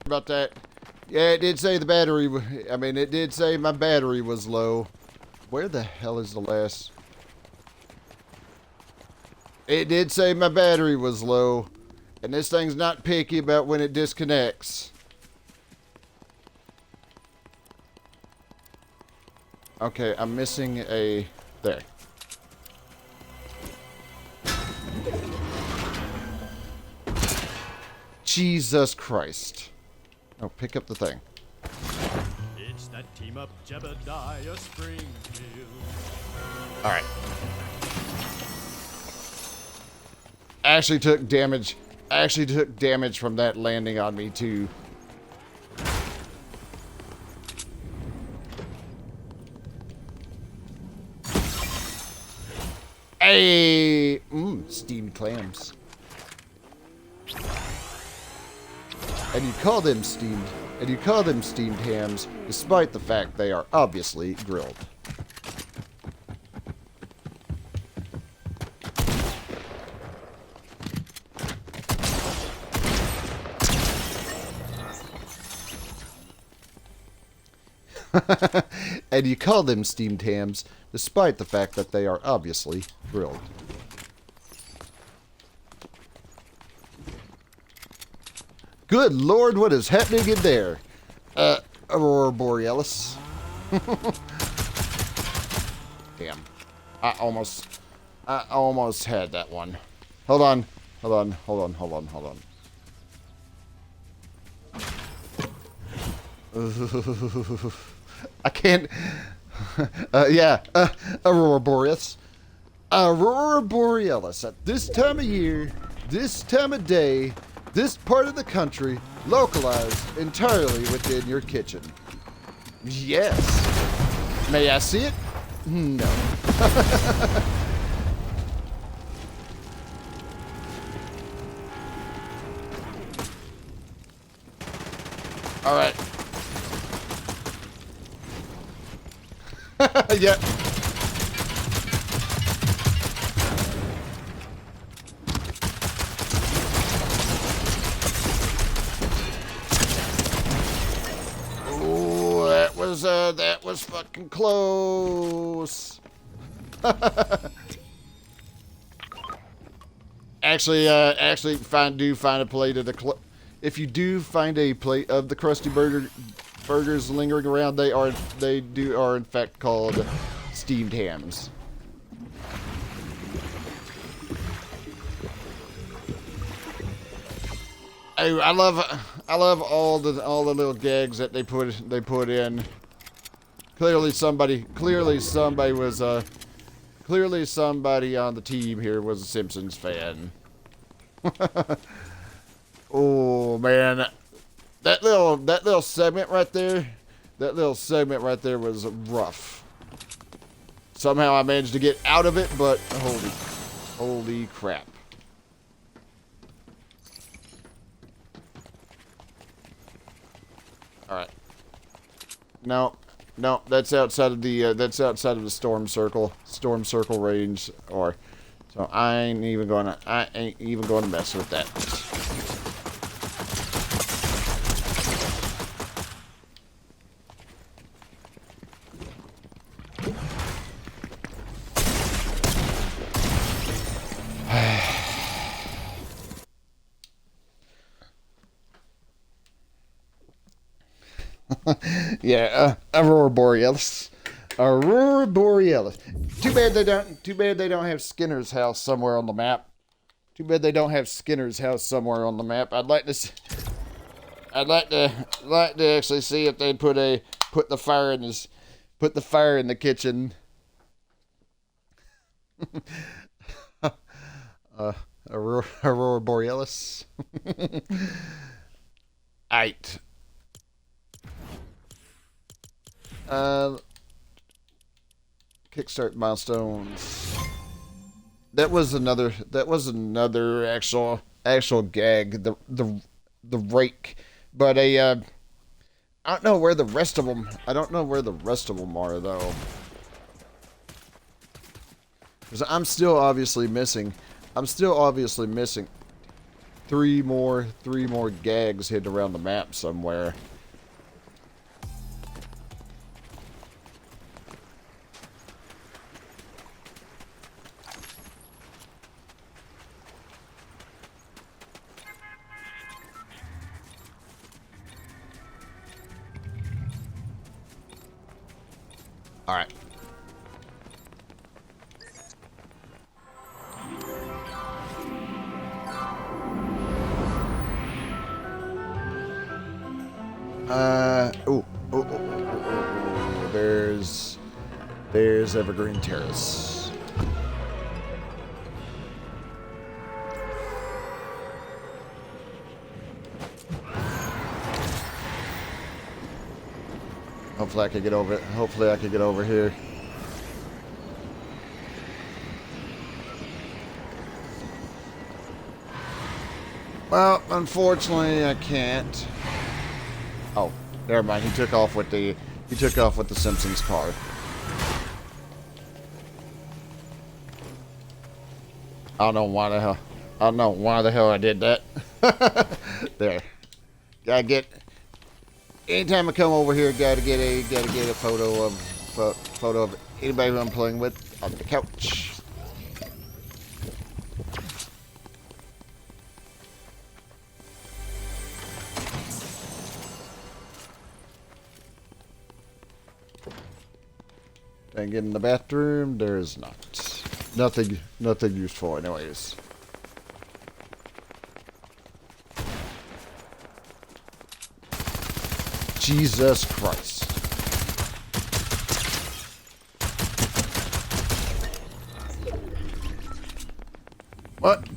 About that. Yeah, it did say the battery. I mean, it did say my battery was low. Where the hell is the last? It did say my battery was low, and this thing's not picky about when it disconnects. Okay, I'm missing a there. Jesus Christ. Oh, pick up the thing. It's that team up Jebediah Springfield. Alright. Actually took damage from that landing on me too. Hey, steamed clams. And you call them steamed hams, despite the fact they are obviously grilled. And you call them steamed hams, despite the fact that they are obviously grilled. Good Lord, what is happening in there? Aurora Borealis. Damn. I almost had that one. Hold on. Hold on. I can't. Yeah. Aurora Borealis. Aurora Borealis. At this time of year, this time of day, this part of the country, localized entirely within your kitchen. Yes. May I see it? No. All right. Yeah. Ooh, that was fucking close. Actually, do find a plate of the. If you do find a plate of the Krusty burgers lingering around, they are in fact called steamed hams. Oh, I love all the little gags that they put in. Clearly somebody on the team here was a Simpsons fan. Oh man, that little segment right there was rough. Somehow I managed to get out of it, but holy crap. All right. No, that's outside of the storm circle range, so I ain't even gonna mess with that. Yeah, Aurora Borealis. Aurora Borealis. Too bad they don't have Skinner's house somewhere on the map. I'd like to actually see if they put the fire in the kitchen. Aurora Borealis. Aight. Kickstart milestones. That was another actual gag. The rake, but I don't know where the rest of them. I don't know where the rest of them are though, because I'm still obviously missing three more gags hidden around the map somewhere. All right. There's Evergreen Terrace. Hopefully I can get over it. Hopefully I can get over here. Well, unfortunately I can't. Oh, never mind. He took off with the Simpsons car. I don't know why the hell I did that. There. Gotta get. Anytime I come over here, gotta get a photo of anybody who I'm playing with on the couch. Thing in the bathroom, there is not. Nothing useful anyways. Jesus Christ. What?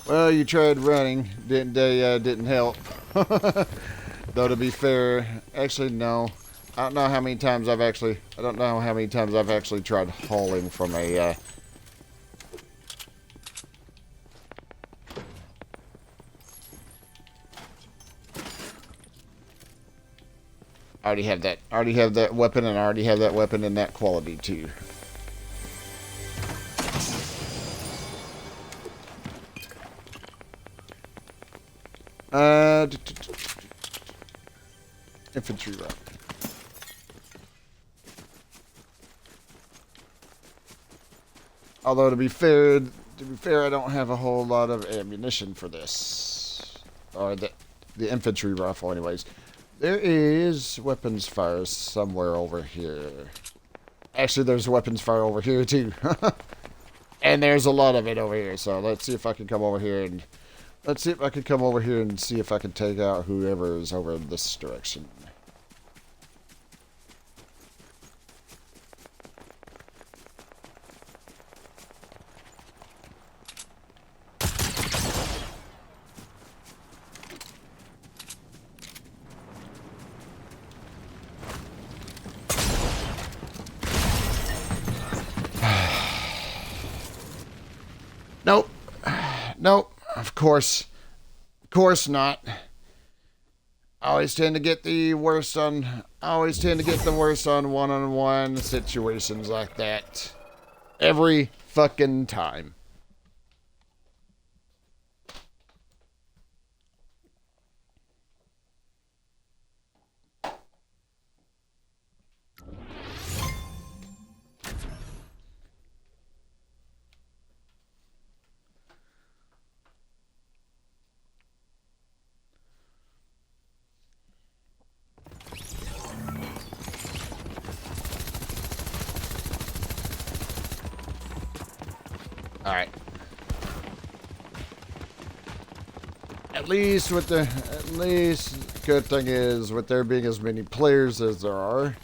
Well, you tried running. Didn't help. Though to be fair, actually no. I don't know how many times I've actually tried hauling from a I already have that. I already have that weapon, and I already have that weapon in that quality too. Infantry rifle. Although to be fair, I don't have a whole lot of ammunition for this, or the infantry rifle, anyways. There is weapons fire somewhere over here. Actually, there's weapons fire over here too, and there's a lot of it over here. So let's see if I can come over here and see if I can take out whoever is over in this direction. Nope. Nope. Of course not. I always tend to get the worst on one-on-one situations like that. Every fucking time. Alright. At least good thing is, with there being as many players as there are,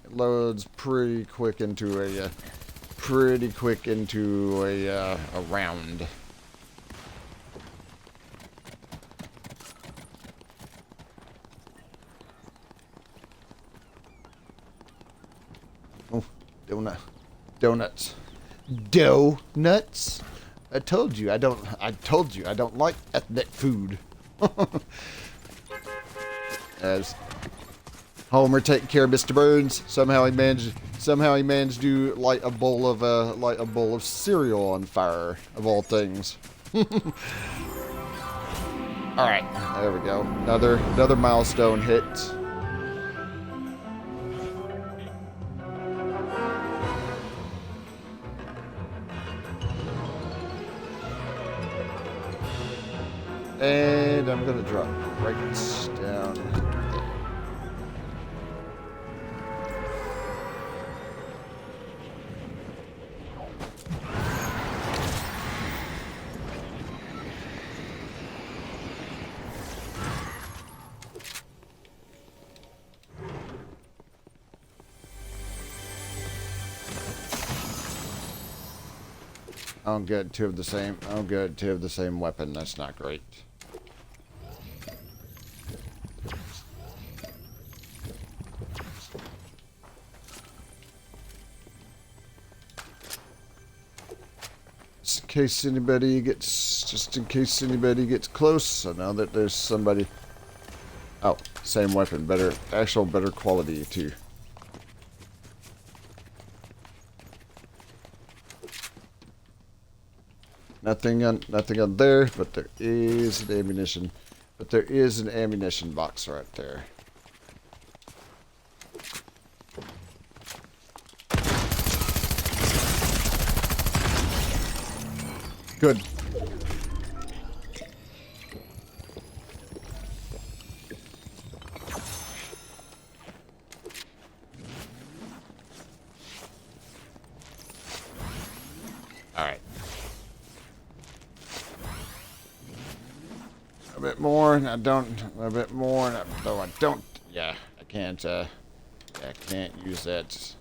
it loads pretty quick into a round. Oh, donuts. I told you I don't like ethnic food. As Homer taking care of Mr. Burns, somehow he managed to light a bowl of cereal on fire, of all things. All right, there we go. Another milestone hit. And I'm gonna drop right down there. I'm good. Two of the same weapon. That's not great. Just in case anybody gets close. So now that there's somebody. Oh, same weapon, better quality too. Nothing on there, but there is an ammunition. But there is an ammunition box right there. Good. more, and I don't. A little bit more, and I don't. Yeah, I can't. Yeah, I can't use that.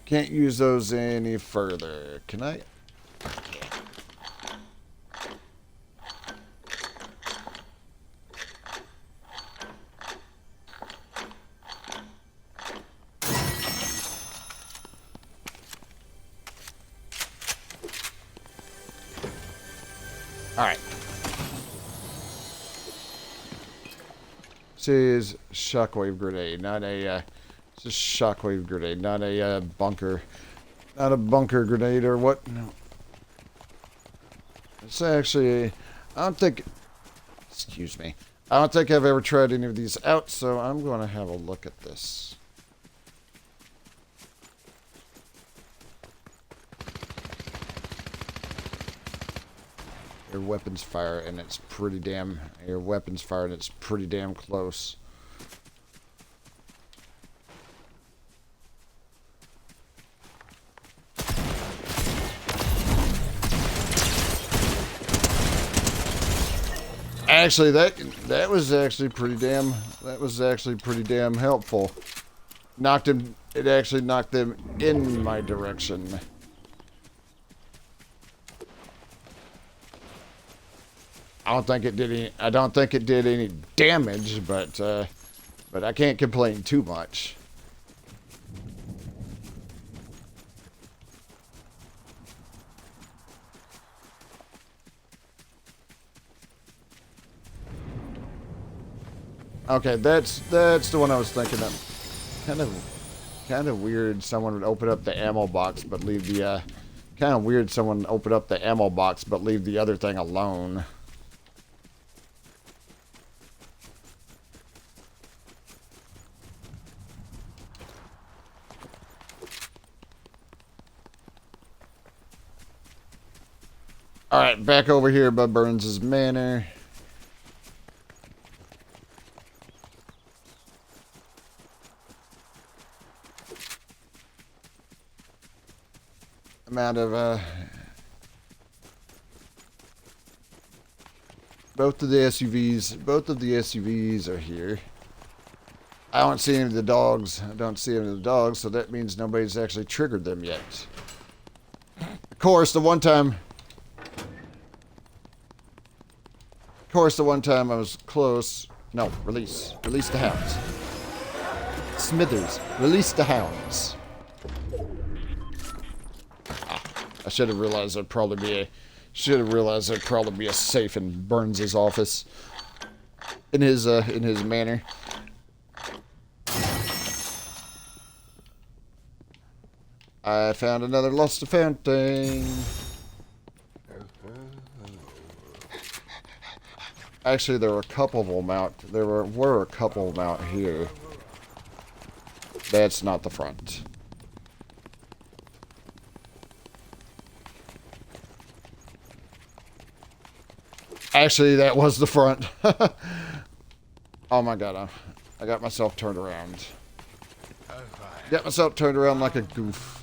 Can't use those any further. Can I? All right. This is shockwave grenade, not a. It's a shockwave grenade, not a bunker. Not a bunker grenade or what? No. It's actually. I don't think. Excuse me. I don't think I've ever tried any of these out, so I'm going to have a look at this. Your weapons fire, and it's pretty damn. Your weapons fire, and it's pretty damn close. Actually, that was actually pretty damn. That was actually pretty damn helpful. Knocked him. It actually knocked them in my direction. I don't think it did any. I don't think it did any damage, but I can't complain too much. Okay, that's the one I was thinking of. Kind of weird. Someone would open up the ammo box, but leave the. Kind of weird. Someone open up the ammo box, but leave the other thing alone. Alright, back over here by Burns' Manor. I'm out of, both of the SUVs are here. I don't see any of the dogs. I don't see any of the dogs, so that means nobody's actually triggered them yet. Of course, the one time I was close. No, release. Release the hounds. Smithers, release the hounds. I should have realized there'd probably be a safe in Burns' office. In his manor. I found another lost fountain. Actually, there were a couple of them out. There were a couple of them out here. That's not the front. Actually, that was the front. Oh my god, I got myself turned around. Got myself turned around like a goof.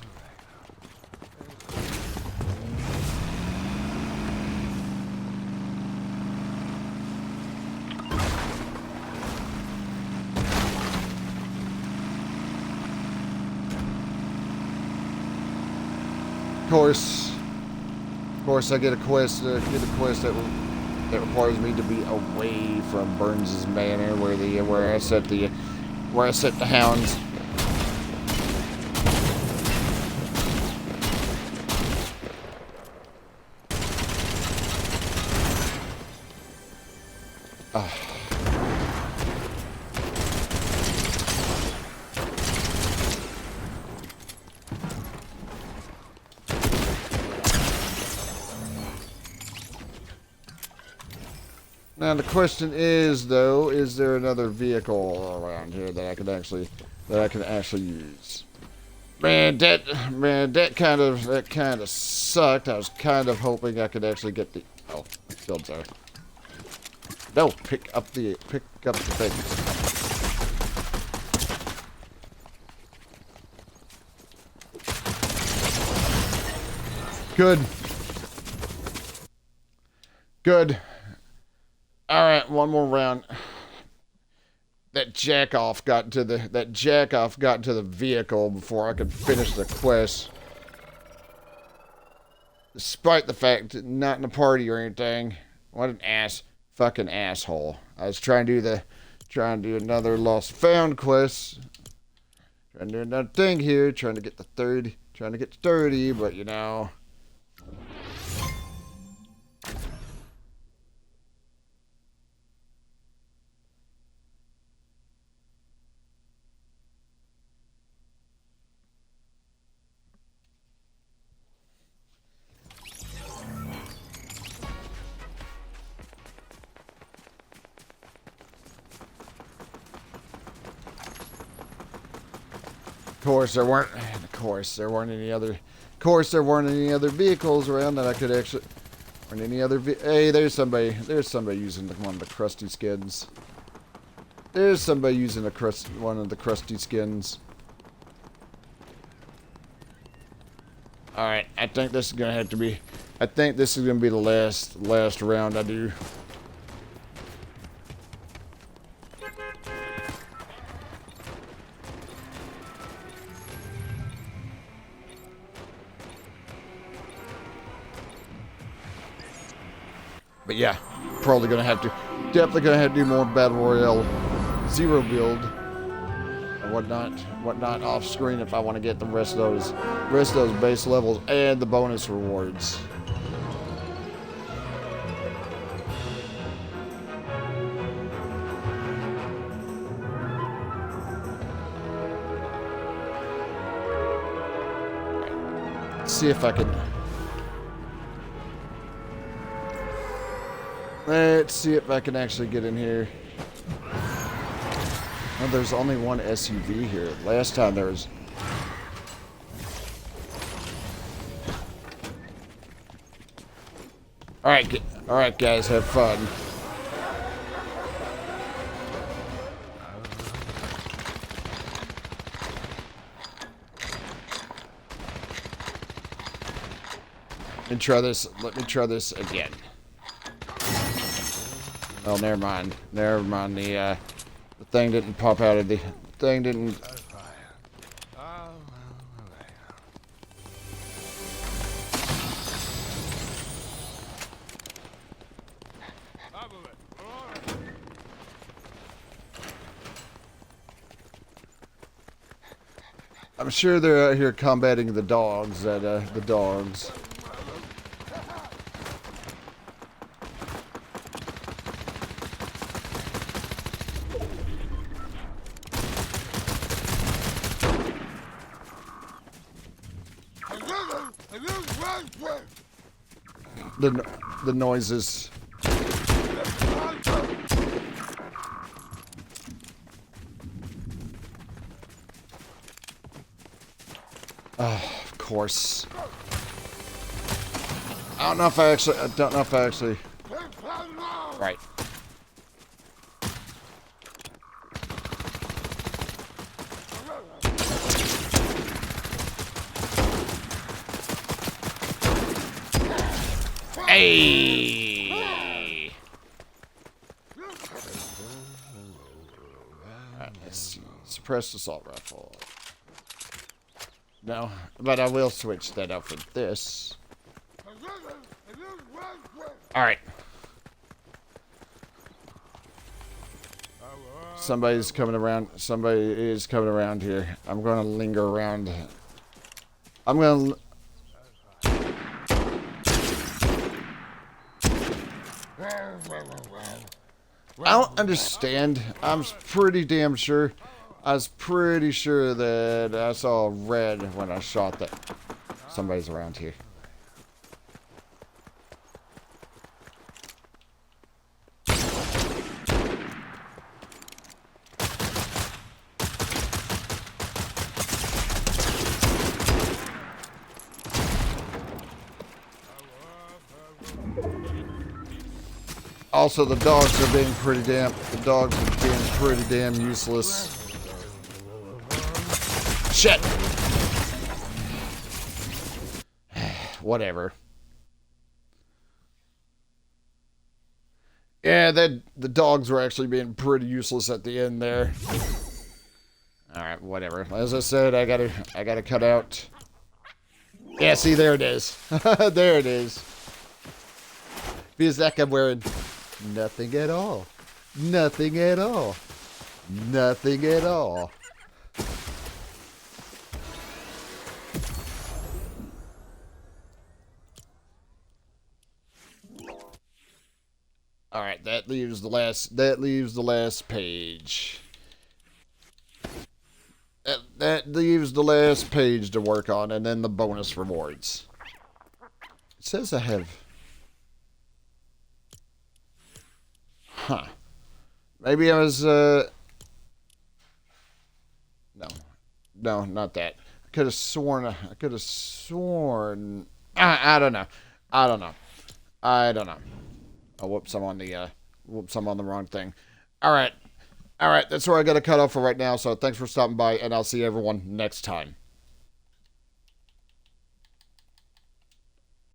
Of course, I get a quest. That requires me to be away from Burns' Manor, where I set the hounds. Now the question is, though, is there another vehicle around here that I can actually use? Man, that kind of sucked. I was kind of hoping I could actually get the. Oh, field there. No, pick up the things. Good. All right, one more round. That jackoff got into the vehicle before I could finish the quest. Despite the fact that not in a party or anything. What an fucking asshole. I was trying to do another lost found quest. Trying to do another thing here, trying to get to 30, but you know. Of course, there weren't any other vehicles around that I could actually. Weren't any other? Hey, there's somebody using one of the crusty skins. There's somebody using one of the crusty skins. All right, I think this is gonna be the last round I do. But yeah, definitely gonna have to do more Battle Royale Zero build and whatnot off screen if I want to get the rest of those base levels and the bonus rewards. See if I can. Let's see if I can actually get in here. Oh, there's only one SUV here. Last time there was. All right, guys, have fun. Let me try this again. Oh, never mind. The thing didn't pop out of the thing. Didn't. I'm sure they're out here combating the dogs. The dogs. The noises. Of course. I don't know if I actually. Right. Hey! Alright, let's see. Suppressed assault rifle. No, but I will switch that out for this. Alright. Somebody is coming around here. I'm going to linger around. I'm going to... I don't understand. I was pretty sure that I saw red when I shot that. Somebody's around here. Also, the dogs are being pretty damn useless. Shit. Whatever. Yeah, the dogs were actually being pretty useless at the end there. All right, whatever. As I said, I gotta cut out. Yeah, see, there it is. There it is. Because that I'm wearing nothing at all. Nothing at all. Nothing at all. All right, that leaves the last page. That leaves the last page to work on, and then the bonus rewards. It says I have... Huh. Maybe I was, No. No, not that. I could have sworn... I don't know. I don't know. Oh, whoops, I'm on the, wrong thing. Alright. Alright, that's where I gotta cut off for right now, so thanks for stopping by, and I'll see everyone next time.